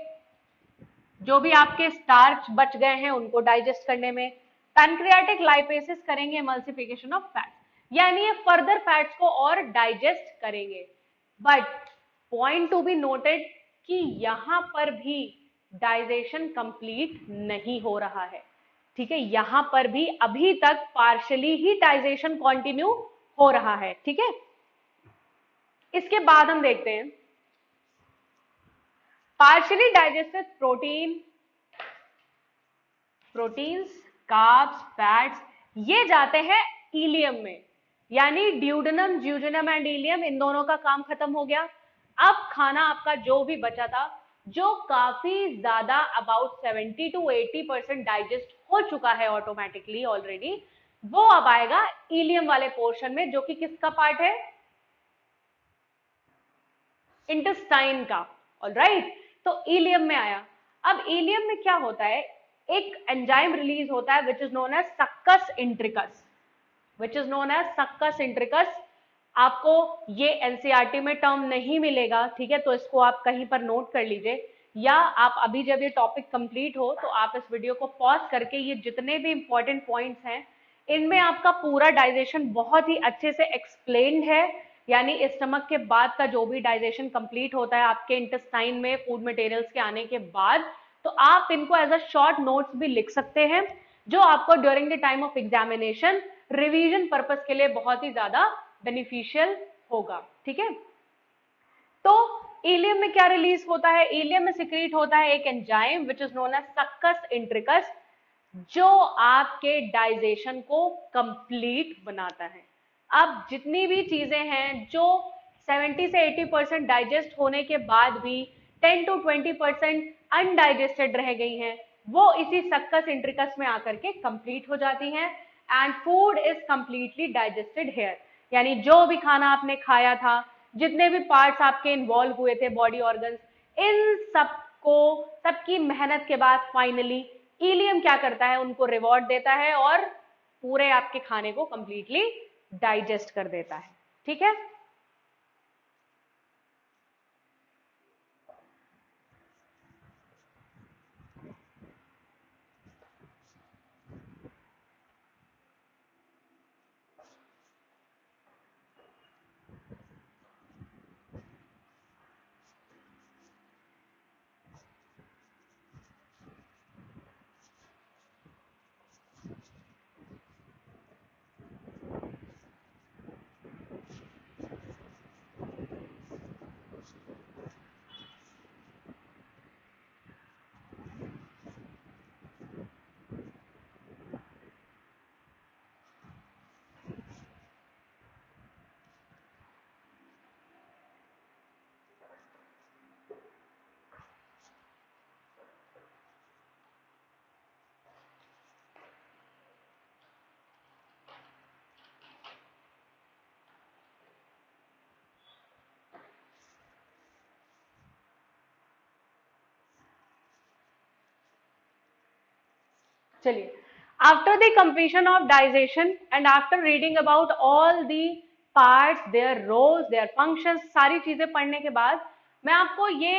जो भी आपके स्टार्च बच गए हैं उनको डाइजेस्ट करने में। पैनक्रियाटिक लाइपेसेस करेंगे एमल्सिफिकेशन ऑफ फैट, यानी ये फर्दर फैट्स को और डाइजेस्ट करेंगे। But point to be noted कि यहां पर भी डाइजेशन कंप्लीट नहीं हो रहा है, ठीक है। यहां पर भी अभी तक पार्शियली ही डाइजेशन कंटिन्यू हो रहा है, ठीक है। इसके बाद हम देखते हैं partially digested proteins, carbs, fats, ये जाते हैं इलियम में, यानी ड्यूडेनम, ज्यूडेनम एंड इलियम, इन दोनों का काम खत्म हो गया। अब खाना आपका जो भी बचा था, जो काफी ज्यादा अबाउट 70 to 80% डाइजेस्ट हो चुका है ऑटोमेटिकली ऑलरेडी, वो अब आएगा इलियम वाले पोर्शन में, जो कि किसका पार्ट है? इंटेस्टाइन का, ऑलराइट। तो इलियम में आया। अब इलियम में क्या होता है, एक एंजाइम रिलीज होता है which is known as succus entericus, which is known as succus entericus. आपको ये एनसीईआरटी में टर्म नहीं मिलेगा, ठीक है, तो इसको आप कहीं पर नोट कर लीजिए, या आप अभी जब ये टॉपिक कंप्लीट हो तो आप इस वीडियो को पॉज करके ये जितने भी इंपॉर्टेंट पॉइंट्स हैं इनमें आपका पूरा डाइजेशन बहुत ही अच्छे से एक्सप्लेन्ड है, यानी स्टमक के बाद का जो भी डाइजेशन कंप्लीट होता है आपके इंटेस्टाइन में फूड मटेरियल्स के आने के बाद, तो आप इनको एज अ शॉर्ट नोट्स भी लिख सकते हैं, जो आपको during the time of examination revision purpose के लिए बहुत ही ज्यादा बेनिफिशियल होगा, ठीक है। तो इलियम में क्या रिलीज होता है? इलियम में सिक्रीट होता है एक enzyme which is known as succus entericus, जो आपके डाइजेशन को कंप्लीट बनाता है। अब जितनी भी चीजें हैं जो 70 से 80% डाइजेस्ट होने के बाद भी 10 to 20% अनडाइजेस्टेड रह गई हैं, वो इसी सक्कस इंट्रिकस में आकर के कंप्लीट हो जाती हैं and food is completely digested here, यानी जो भी खाना आपने खाया था, जितने भी पार्ट्स आपके इन्वॉल्व हुए थे बॉडी ऑर्गन्स, इन सबको, सबकी मेहनत के बाद फाइनली इलियम क्या करता है? उनको रिवॉर्ड देता है और पूरे आपके खाने को कंप्लीटली डाइजेस्ट कर देता है, ठीक है। चलिए, after the completion of digestion and after reading about all the parts, their roles, their functions, सारी चीजें पढ़ने के बाद मैं आपको ये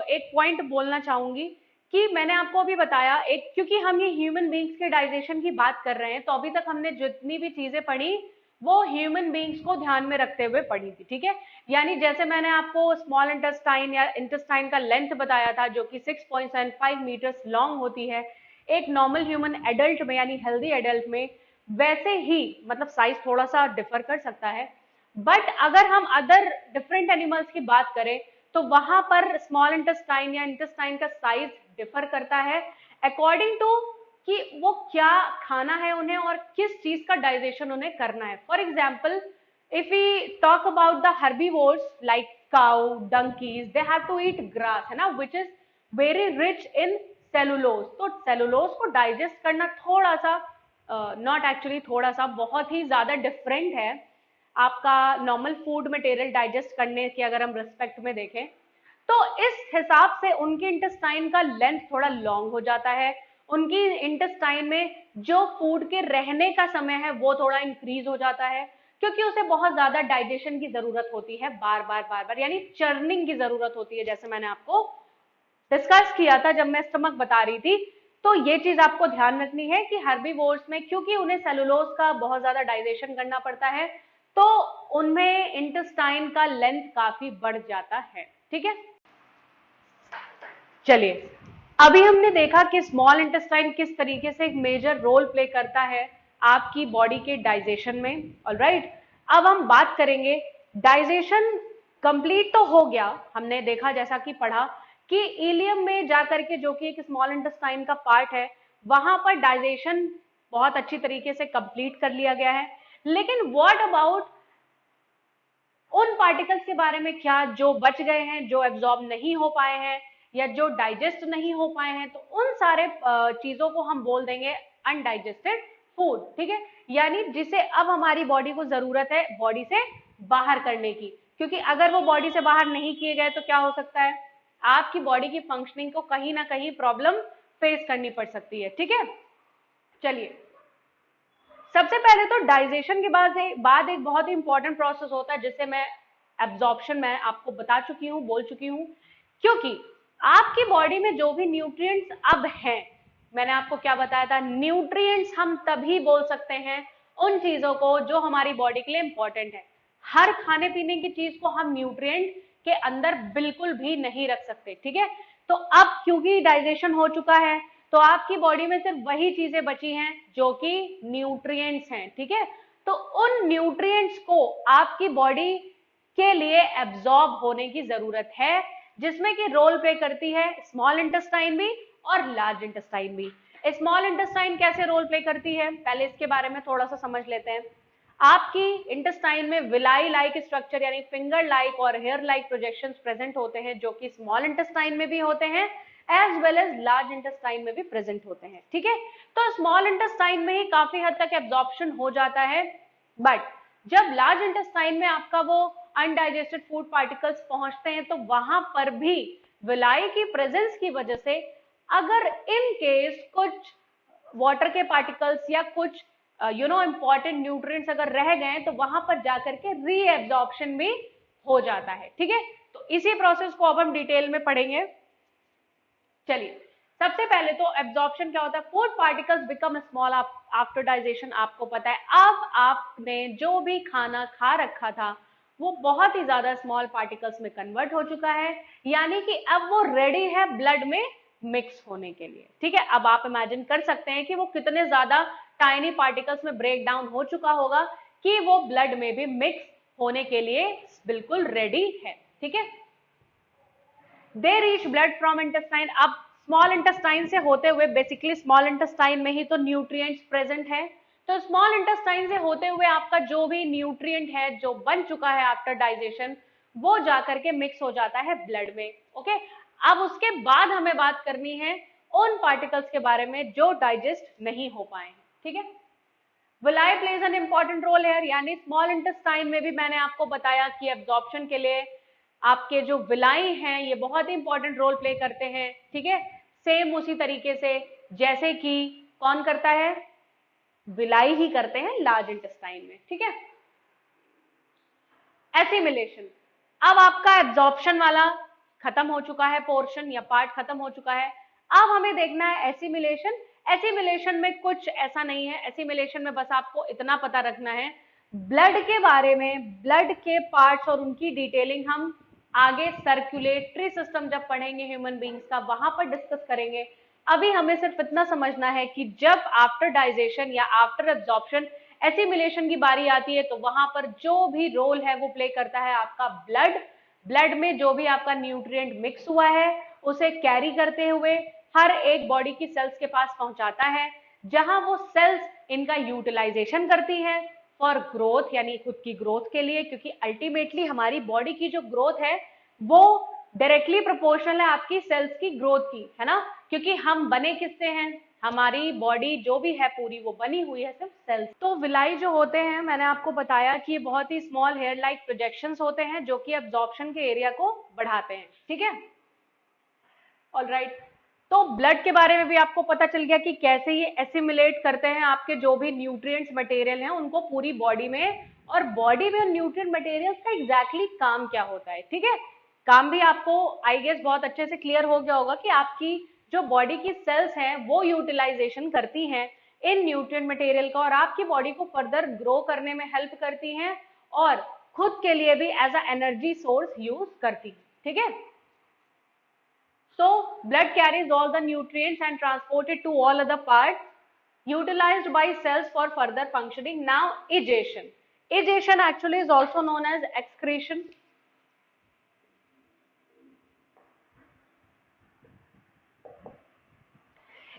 एक पॉइंट बोलना चाहूंगी कि मैंने आपको अभी बताया एक, क्योंकि हम ये ह्यूमन बींग्स के डाइजेशन की बात कर रहे हैं, तो अभी तक हमने जितनी भी चीजें पढ़ी वो ह्यूमन बींग्स को ध्यान में रखते हुए पढ़ी थी, ठीक है। यानी जैसे मैंने आपको स्मॉल इंटेस्टाइन या इंटेस्टाइन का लेंथ बताया था जो कि 6.75 मीटर्स लॉन्ग होती है एक नॉर्मल ह्यूमन एडल्ट में, यानी हेल्दी एडल्ट में, वैसे ही मतलब साइज थोड़ा सा डिफर कर सकता है। बट अगर हम अदर डिफरेंट एनिमल्स की बात करें तो वहां पर स्मॉल इंटेस्टाइन या इंटेस्टाइन का साइज डिफर करता है अकॉर्डिंग टू कि वो क्या खाना है उन्हें और किस चीज का डाइजेशन उन्हें करना है। For example, if we talk about the herbivores like cow, donkeys, they have to eat grass, है ना, which is very rich in cellulose। तो cellulose को डाइजेस्ट करना थोड़ा सा नॉट एक्चुअली थोड़ा सा, बहुत ही ज्यादा डिफरेंट है आपका नॉर्मल फूड मटेरियल डाइजेस्ट करने की अगर हम रिस्पेक्ट में देखें। तो इस हिसाब से उनके इंटेस्टाइन का लेंथ थोड़ा लॉन्ग हो जाता है, उनकी इंटेस्टाइन में जो फूड के रहने का समय है वो थोड़ा इंक्रीज हो जाता है, क्योंकि उसे बहुत ज्यादा डाइजेशन की जरूरत होती है, बार बार यानी चर्निंग की जरूरत होती है, जैसे मैंने आपको डिस्कस किया था जब मैं स्टमक बता रही थी। तो ये चीज आपको ध्यान रखनी है कि हर्बीवोर्स में क्योंकि उन्हें सेलुलोज का बहुत ज्यादा डाइजेशन करना पड़ता है तो उनमें इंटेस्टाइन का लेंथ काफी बढ़ जाता है, ठीक है। चलिए, अभी हमने देखा कि स्मॉल इंटेस्टाइन किस तरीके से एक मेजर रोल प्ले करता है आपकी बॉडी के डाइजेशन में, ऑलराइट। अब हम बात करेंगे डाइजेशन कंप्लीट तो हो गया, हमने देखा जैसा कि पढ़ा कि इलियम में जाकर के, जो कि एक स्मॉल इंटेस्टाइन का पार्ट है, वहां पर डाइजेशन बहुत अच्छी तरीके से कंप्लीट कर लिया गया है। लेकिन व्हाट अबाउट उन पार्टिकल्स के बारे में क्या जो बच गए हैं, जो एब्जॉर्ब नहीं हो पाए हैं या जो डाइजेस्ट नहीं हो पाए हैं, तो उन सारे चीजों को हम बोल देंगे अनडाइजेस्टेड फूड, ठीक है। यानी जिसे अब हमारी बॉडी को जरूरत है बॉडी से बाहर करने की, क्योंकि अगर वो बॉडी से बाहर नहीं किए गए तो क्या हो सकता है, आपकी बॉडी की फंक्शनिंग को कहीं ना कहीं प्रॉब्लम फेस करनी पड़ सकती है, ठीक है। चलिए, सबसे पहले तो डाइजेशन के बाद एक बहुत ही इंपॉर्टेंट प्रोसेस होता है जिससे मैं एब्जॉर्प्शन मैं आपको बता चुकी हूँ, बोल चुकी हूँ, क्योंकि आपकी बॉडी में जो भी न्यूट्रिएंट्स अब हैं, मैंने आपको क्या बताया था, न्यूट्रिएंट्स हम तभी बोल सकते हैं उन चीजों को जो हमारी बॉडी के लिए इंपॉर्टेंट है। हर खाने पीने की चीज को हम न्यूट्रिएंट के अंदर बिल्कुल भी नहीं रख सकते, ठीक है। तो अब क्योंकि डाइजेशन हो चुका है तो आपकी बॉडी में सिर्फ वही चीजें बची हैं जो कि न्यूट्रिएंट्स हैं, ठीक है। तो उन न्यूट्रिएंट्स को आपकी बॉडी के लिए एब्जॉर्ब होने की जरूरत है, जिसमें कि रोल प्ले करती है स्मॉल इंटेस्टाइन भी और लार्ज इंटेस्टाइन भी। स्मॉल इंटेस्टाइन कैसे रोल प्ले करती है, पहले इसके बारे में थोड़ा सा समझ लेते हैं। आपकी इंटेस्टाइन में विलाई लाइक स्ट्रक्चर यानी फिंगर लाइक और हेयर लाइक प्रोजेक्शंस प्रेजेंट होते हैं, जो कि स्मॉल इंटेस्टाइन में भी होते हैं as well as large intestine में भी प्रेजेंट होते हैं, ठीक है। तो स्मॉल इंटेस्टाइन में ही काफी हद तक एब्जॉर्प्शन हो जाता है, बट जब लार्ज इंटेस्टाइन में आपका वो अनडाइजेस्टेड फूड पार्टिकल्स पहुंचते हैं तो वहां पर भी विलाई की प्रेजेंस की वजह से अगर इन केस कुछ वाटर के पार्टिकल्स या कुछ इंपॉर्टेंट न्यूट्रिएंट्स अगर रह गए तो वहां पर जाकर के रीएब्जॉर्प्शन भी हो जाता है, ठीक है। तो इसी प्रोसेस को अब हम डिटेल में पढ़ेंगे। चलिए, सबसे पहले तो एब्जॉर्प्शन क्या होता है, food particles become small after digestion. आपको पता है अब आपने जो भी खाना खा रखा था वो बहुत ही ज्यादा स्मॉल पार्टिकल्स में कन्वर्ट हो चुका है, यानी कि अब वो रेडी है ब्लड में मिक्स होने के लिए, ठीक है। अब आप इमेजिन कर सकते हैं कि वो कितने ज्यादा टाइनी पार्टिकल्स में ब्रेक डाउन हो चुका होगा कि वो ब्लड में भी मिक्स होने के लिए बिल्कुल रेडी है, ठीक है। They reach blood from intestine. अब स्मॉल इंटेस्टाइन से होते हुए, बेसिकली स्मॉल इंटेस्टाइन में ही तो न्यूट्रिएंट्स प्रेजेंट है, तो स्मॉल इंटेस्टाइन से होते हुए आपका जो भी न्यूट्रिएंट है जो बन चुका है आफ्टर डाइजेशन वो जाकर के मिक्स हो जाता है ब्लड में, ओके। अब उसके बाद हमें बात करनी है उन पार्टिकल्स के बारे में जो डाइजेस्ट नहीं हो पाए हैं, ठीक है। Villi plays an important role है, यानी स्मॉल इंटेस्टाइन में भी मैंने आपको बताया कि एब्जॉर्प्शन के लिए आपके जो विलाई हैं ये बहुत ही इंपॉर्टेंट रोल प्ले करते हैं, ठीक है। सेम उसी तरीके से जैसे कि कौन करता है? विलाई ही करते हैं लार्ज इंटेस्टाइन में, ठीक है। एसिमिलेशन, अब आपका एब्जॉर्प्शन वाला खत्म हो चुका है, पोर्शन या पार्ट खत्म हो चुका है। अब हमें देखना है एसिमिलेशन। एसिमिलेशन में कुछ ऐसा नहीं है, एसिमिलेशन में बस आपको इतना पता रखना है, ब्लड के बारे में, ब्लड के पार्ट्स और उनकी डिटेलिंग हम आगे सर्कुलेटरी सिस्टम जब पढ़ेंगे ह्यूमन बींग्स का, वहां पर डिस्कस करेंगे। अभी हमें सिर्फ इतना समझना है कि जब आफ्टर डाइजेशन या आफ्टर एब्जॉर्प्शन एसिमिलेशन की बारी आती है, तो वहां पर जो भी रोल है वो प्ले करता है आपका ब्लड। ब्लड में जो भी आपका न्यूट्रिएंट मिक्स हुआ है उसे कैरी करते हुए हर एक बॉडी की सेल्स के पास पहुंचाता है, जहां वो सेल्स इनका यूटिलाइजेशन करती हैं फॉर ग्रोथ, यानी खुद की ग्रोथ के लिए, क्योंकि अल्टीमेटली हमारी बॉडी की जो ग्रोथ है वो डायरेक्टली प्रोपोर्शनल है आपकी सेल्स की ग्रोथ की, है ना, क्योंकि हम बने किससे हैं, हमारी बॉडी जो भी है पूरी वो बनी हुई है सिर्फ सेल्स। तो विलाई जो होते हैं, मैंने आपको बताया कि ये बहुत ही स्मॉल हेयर लाइक प्रोजेक्शंस होते हैं जो कि एब्जॉर्प्शन के एरिया को बढ़ाते हैं, ठीक है। ऑलराइट, तो ब्लड के बारे में भी आपको पता चल गया कि कैसे ये एसिमिलेट करते हैं आपके जो भी न्यूट्रिएंट्स मटेरियल हैं उनको पूरी बॉडी में, और बॉडी में न्यूट्रिएंट मटेरियल्स का एग्जैक्टली काम क्या होता है, ठीक है। काम भी आपको आई गेस बहुत अच्छे से क्लियर हो गया होगा कि आपकी जो बॉडी की सेल्स हैं वो यूटिलाइजेशन करती हैं इन न्यूट्रिएंट मटेरियल का, और आपकी बॉडी को फर्दर ग्रो करने में हेल्प करती हैं और खुद के लिए भी as a energy source use करती है, ठीक है। So blood carries all the nutrients and transported to all other parts utilized by cells for further functioning. Now egestion. Egestion actually is also known as excretion.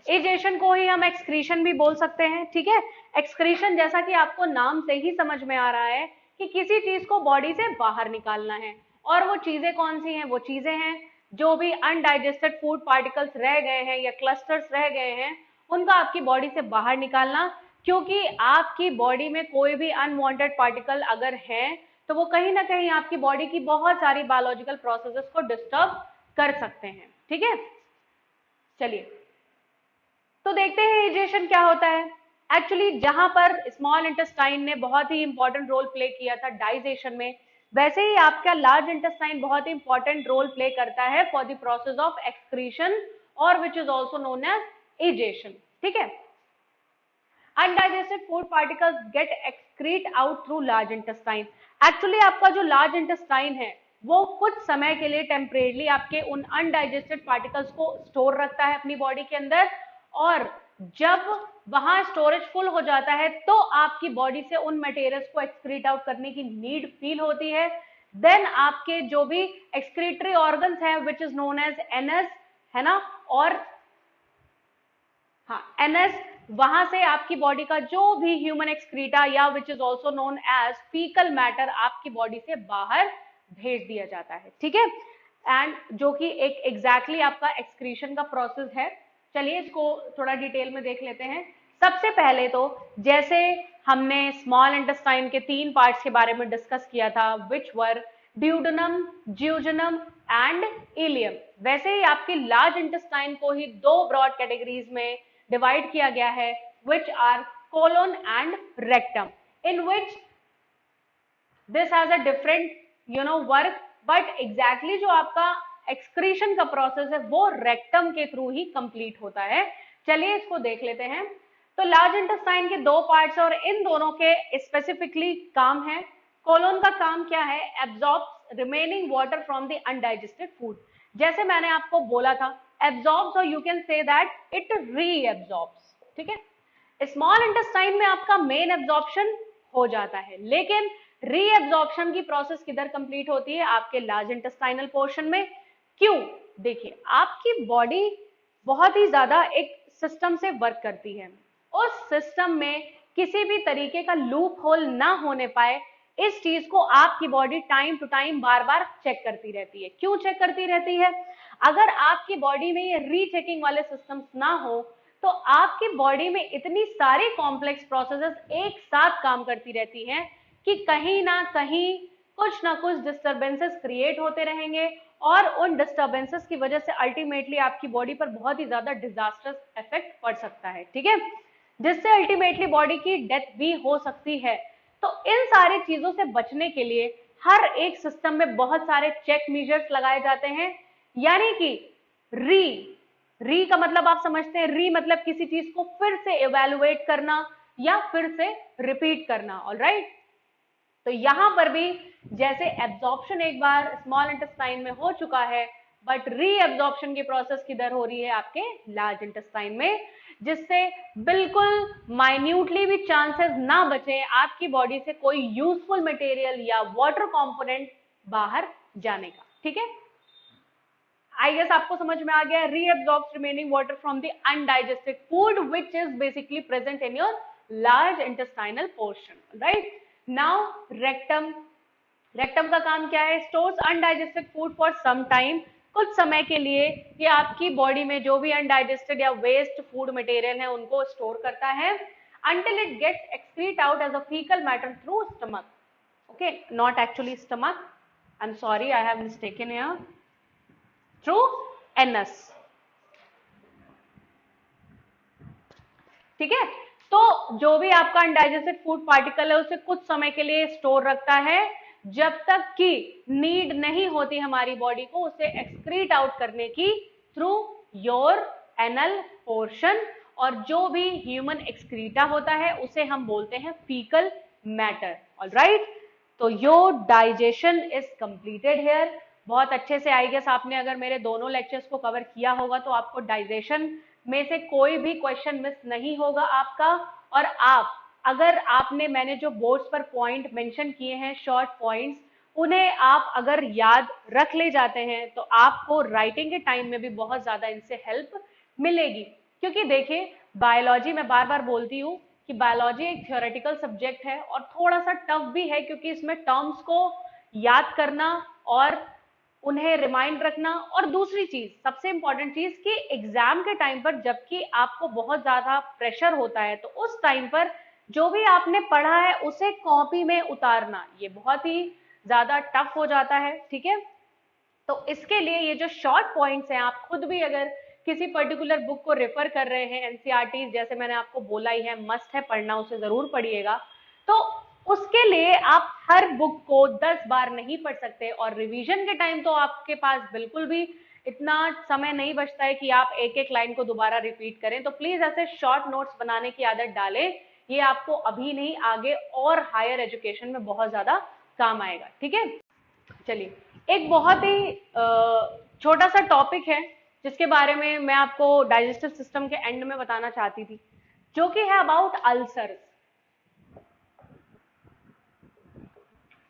एजेशन को ही हम excretion भी बोल सकते हैं, ठीक है। एक्सक्रीशन जैसा कि आपको नाम से ही समझ में आ रहा है कि किसी चीज को बॉडी से बाहर निकालना है, और वो चीजें कौन सी हैं, वो चीजें हैं जो भी अनडाइजेस्टेड फूड पार्टिकल्स रह गए हैं या क्लस्टर्स रह गए हैं उनका आपकी बॉडी से बाहर निकालना, क्योंकि आपकी बॉडी में कोई भी अनवांटेड पार्टिकल अगर है तो वो कहीं ना कहीं आपकी बॉडी की बहुत सारी बायोलॉजिकल प्रोसेसेस को डिस्टर्ब कर सकते हैं, ठीक है। चलिए तो देखते हैं एजेशन क्या होता है। एक्चुअली जहां पर स्मॉल इंटेस्टाइन ने बहुत ही इंपॉर्टेंट रोल प्ले किया था डाइजेशन में, वैसे ही आपका लार्ज इंटेस्टाइन बहुत ही इंपॉर्टेंट रोल प्ले करता है for the process of excretion, और which is also known as egestion, ठीक है। Undigested food particles get excrete out through large intestine. Actually आपका जो लार्ज इंटेस्टाइन है वो कुछ समय के लिए टेम्परेरली आपके उन अनडाइजेस्टेड पार्टिकल्स को स्टोर रखता है अपनी बॉडी के अंदर, और जब वहां स्टोरेज फुल हो जाता है तो आपकी बॉडी से उन मटेरियल्स को एक्सक्रीट आउट करने की नीड फील होती है। देन आपके जो भी एक्सक्रीटरी ऑर्गन्स हैं which is known as anus, है ना, और हाँ एनस, वहां से आपकी बॉडी का जो भी ह्यूमन एक्सक्रीटा या which is also known as faecal matter आपकी बॉडी से बाहर भेज दिया जाता है, ठीक है। एंड जो कि एक एग्जैक्टली आपका एक्सक्रीशन का प्रोसेस है। चलिए इसको थोड़ा डिटेल में देख लेते हैं। सबसे पहले तो जैसे हमने स्मॉल इंटेस्टाइन के 3 पार्ट्स के बारे में डिस्कस किया था which were duodenum, jejunum and ileum, वैसे ही आपकी लार्ज इंटेस्टाइन को ही 2 ब्रॉड कैटेगरीज में डिवाइड किया गया है which are colon and rectum, in which this has a different work, but exactly जो आपका एक्सक्रीशन का प्रोसेस है वो रेक्टम के थ्रू ही कंप्लीट होता है। चलिए इसको देख लेते हैं। तो लार्ज इंटेस्टाइन के 2 पार्ट्स और इन दोनों के स्पेसिफिकली काम है। कोलोन का काम क्या है, absorbs remaining water from the undigested food. जैसे मैंने आपको बोला था एब्जॉर्ब्स, और you can say that it reabsorbs, ठीक है। स्मॉल इंटेस्टाइन में आपका मेन एब्जॉर्प्शन हो जाता है, लेकिन रीएब्जॉर्प्शन की प्रोसेस किधर कंप्लीट होती है, आपके लार्ज इंटेस्टाइनल पोर्शन में। क्यों, देखिए आपकी बॉडी बहुत ही ज्यादा एक सिस्टम से वर्क करती है, उस सिस्टम में किसी भी तरीके का लूप होल ना होने पाए, इस चीज को आपकी बॉडी टाइम टू टाइम बार बार चेक करती रहती है। क्यों चेक करती रहती है, अगर आपकी बॉडी में ये रीचेकिंग वाले सिस्टम्स ना हो तो आपकी बॉडी में इतनी सारी कॉम्प्लेक्स प्रोसेसेस एक साथ काम करती रहती हैं कि कहीं ना कहीं कुछ ना कुछ डिस्टर्बेंसेस क्रिएट होते रहेंगे, और उन डिस्टर्बेंसेस की वजह से अल्टीमेटली आपकी बॉडी पर बहुत ही ज्यादा डिजास्टर्स इफेक्ट पड़ सकता है, ठीक है, जिससे अल्टीमेटली बॉडी की डेथ भी हो सकती है। तो इन सारी चीजों से बचने के लिए हर एक सिस्टम में बहुत सारे चेक मेजर्स लगाए जाते हैं, यानी कि री का मतलब आप समझते हैं, री मतलब किसी चीज को फिर से इवेलुएट करना या फिर से रिपीट करना, ऑलराइट। तो यहां पर भी जैसे एब्जॉर्प्शन एक बार स्मॉल इंटेस्टाइन में हो चुका है, बट री एब्जॉर्प्शन की प्रोसेस किधर हो रही है, आपके लार्ज इंटेस्टाइन में, जिससे बिल्कुल माइन्यूटली भी चांसेस ना बचे आपकी बॉडी से कोई यूजफुल मटेरियल या वाटर कंपोनेंट बाहर जाने का, ठीक है। आई गेस आपको समझ में आ गया, reabsorbs remaining water from the undigested food which is basically present in your large intestinal portion, right. Now rectum का काम क्या है, stores undigested food for some time, कुछ समय के लिए ये आपकी बॉडी में जो भी अनडाइजेस्टेड या वेस्ट फूड मटेरियल है उनको स्टोर करता है until it gets excrete out as a fecal matter through stomach. Okay, not actually stomach, I'm sorry, I have mistaken here, through anus. ठीक है, तो जो भी आपका अनडाइजेस्टेड फूड पार्टिकल है उसे कुछ समय के लिए स्टोर रखता है, जब तक कि नीड नहीं होती हमारी बॉडी को उसे एक्सक्रीट आउट करने की थ्रू योर एनल पोर्शन, और जो भी ह्यूमन एक्सक्रीटा होता है उसे हम बोलते हैं फीकल मैटर, ऑलराइट। तो your digestion is completed here. बहुत अच्छे से आई गेस आपने अगर मेरे दोनों लेक्चर्स को कवर किया होगा तो आपको डाइजेशन में से कोई भी क्वेश्चन मिस नहीं होगा आपका। और आप अगर आपने मैंने जो बोर्ड्स पर पॉइंट मेंशन किए हैं, शॉर्ट पॉइंट्स, उन्हें आप अगर याद रख ले जाते हैं तो आपको राइटिंग के टाइम में भी बहुत ज्यादा इनसे हेल्प मिलेगी। क्योंकि देखिए बायोलॉजी, मैं बार बार बोलती हूँ कि बायोलॉजी एक थ्योरेटिकल सब्जेक्ट है और थोड़ा सा टफ भी है, क्योंकि इसमें टर्म्स को याद करना और उन्हें रिमाइंड रखना, और दूसरी चीज सबसे इंपॉर्टेंट चीज कि एग्जाम के टाइम पर जबकि आपको बहुत ज्यादा प्रेशर होता है तो उस टाइम पर जो भी आपने पढ़ा है उसे कॉपी में उतारना ये बहुत ही ज्यादा टफ हो जाता है, ठीक है। तो इसके लिए ये जो शॉर्ट पॉइंट्स हैं, आप खुद भी अगर किसी पर्टिकुलर बुक को रेफर कर रहे हैं, एनसीईआरटी जैसे मैंने आपको बोला ही है, मस्ट है पढ़ना, उसे जरूर पढ़िएगा, तो उसके लिए आप हर बुक को 10 बार नहीं पढ़ सकते, और रिवीजन के टाइम तो आपके पास बिल्कुल भी इतना समय नहीं बचता है कि आप एक एक लाइन को दोबारा रिपीट करें। तो प्लीज ऐसे शॉर्ट नोट्स बनाने की आदत डालें, ये आपको अभी नहीं आगे और हायर एजुकेशन में बहुत ज्यादा काम आएगा, ठीक है। चलिए एक बहुत ही छोटा सा टॉपिक है जिसके बारे में मैं आपको डाइजेस्टिव सिस्टम के एंड में बताना चाहती थी, जो कि है अबाउट अल्सर्स।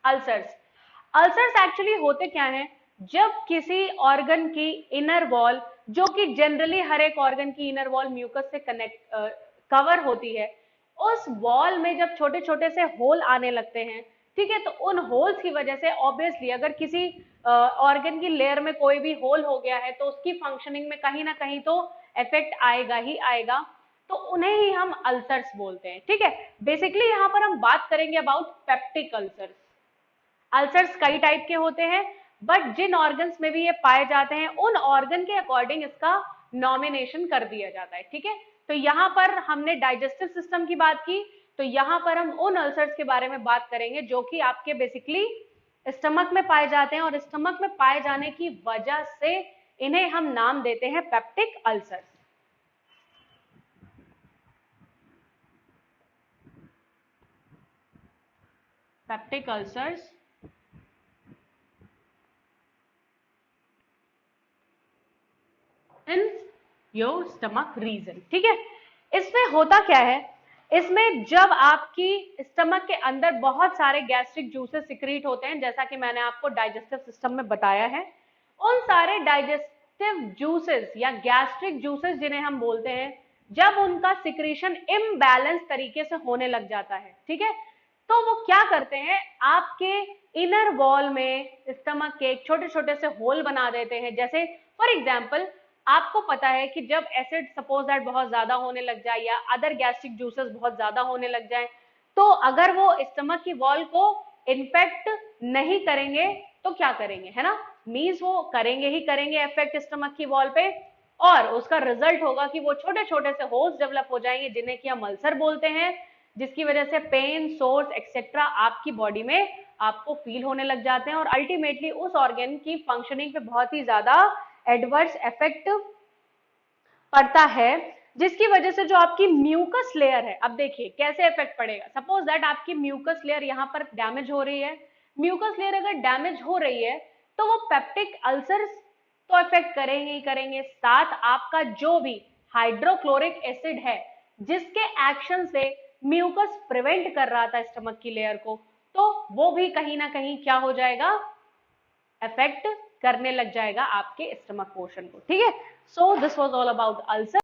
अल्सर्स एक्चुअली होते क्या हैं, जब किसी ऑर्गन की इनर वॉल, जो कि जनरली हर एक ऑर्गन की इनर वॉल म्यूकस से कनेक्ट कवर होती है, उस वॉल में जब छोटे छोटे से होल आने लगते हैं, ठीक है, तो उन होल्स की वजह से ऑब्वियसली अगर किसी ऑर्गन की लेयर में कोई भी होल हो गया है तो उसकी फंक्शनिंग में कहीं ना कहीं तो इफेक्ट आएगा ही आएगा, तो उन्हें ही हम अल्सर्स बोलते हैं, ठीक है। बेसिकली यहाँ पर हम बात करेंगे अबाउट पेप्टिक अल्सर्स। अल्सर्स कई टाइप के होते हैं, बट जिन ऑर्गन्स में भी ये पाए जाते हैं उन ऑर्गन के अकॉर्डिंग इसका नॉमिनेशन कर दिया जाता है, ठीक है। तो यहाँ पर हमने डाइजेस्टिव सिस्टम की बात की, तो यहाँ पर हम उन अल्सर्स के बारे में बात करेंगे जो कि आपके बेसिकली स्टमक में पाए जाते हैं, और स्टमक में पाए जाने की वजह से इन्हें हम नाम देते हैं peptic ulcers. Peptic ulcers in your stomach region, ठीक है। इसमें होता क्या है, इसमें जब आपकी स्टमक के अंदर बहुत सारे गैस्ट्रिक जूसेस सिक्रीट होते हैं, जैसा कि मैंने आपको डाइजेस्टिव सिस्टम में बताया है, उन सारे डाइजेस्टिव जूसेस या गैस्ट्रिक जूसेस जिन्हें हम बोलते हैं, जब उनका सिक्रीशन इम्बैलेंस तरीके से होने लग जाता है, ठीक है, तो वो क्या करते हैं, आपके इनर वॉल में स्टमक के छोटे छोटे से होल बना देते हैं। जैसे फॉर एग्जाम्पल आपको पता है कि जब एसिड सपोज दैट बहुत ज्यादा होने लग जाए या अदर गैस्ट्रिक जूसेस बहुत ज्यादा होने लग जाए, तो अगर वो स्टमक की वॉल को इन्फेक्ट नहीं करेंगे तो क्या करेंगे, है ना, मीन्स वो करेंगे ही करेंगे इफेक्ट स्टमक की वॉल पे, और उसका रिजल्ट होगा कि वो छोटे छोटे से होल्स डेवलप हो जाएंगे जिन्हें कि हम अल्सर बोलते हैं, जिसकी वजह से पेन, सोर्स एक्सेट्रा आपकी बॉडी में आपको फील होने लग जाते हैं, और अल्टीमेटली उस ऑर्गन की फंक्शनिंग पे बहुत ही ज्यादा एडवर्स इफेक्ट पड़ता है, जिसकी वजह से जो आपकी म्यूकस लेयर है, अब देखिए कैसे इफेक्ट पड़ेगा। सपोज दैट आपकी म्यूकस लेयर यहाँ पर डैमेज हो रही है, म्यूकस लेयर अगर डैमेज हो रही है तो वो पेप्टिक अल्सर्स तो इफेक्ट करेंगे ही करेंगे, साथ आपका जो भी हाइड्रोक्लोरिक एसिड है जिसके एक्शन से म्यूकस प्रिवेंट कर रहा था स्टमक की लेयर को, तो वो भी कहीं ना कहीं क्या हो जाएगा, इफेक्ट करने लग जाएगा आपके स्टमक पोर्शन को, ठीक है। So this was all about ulcer.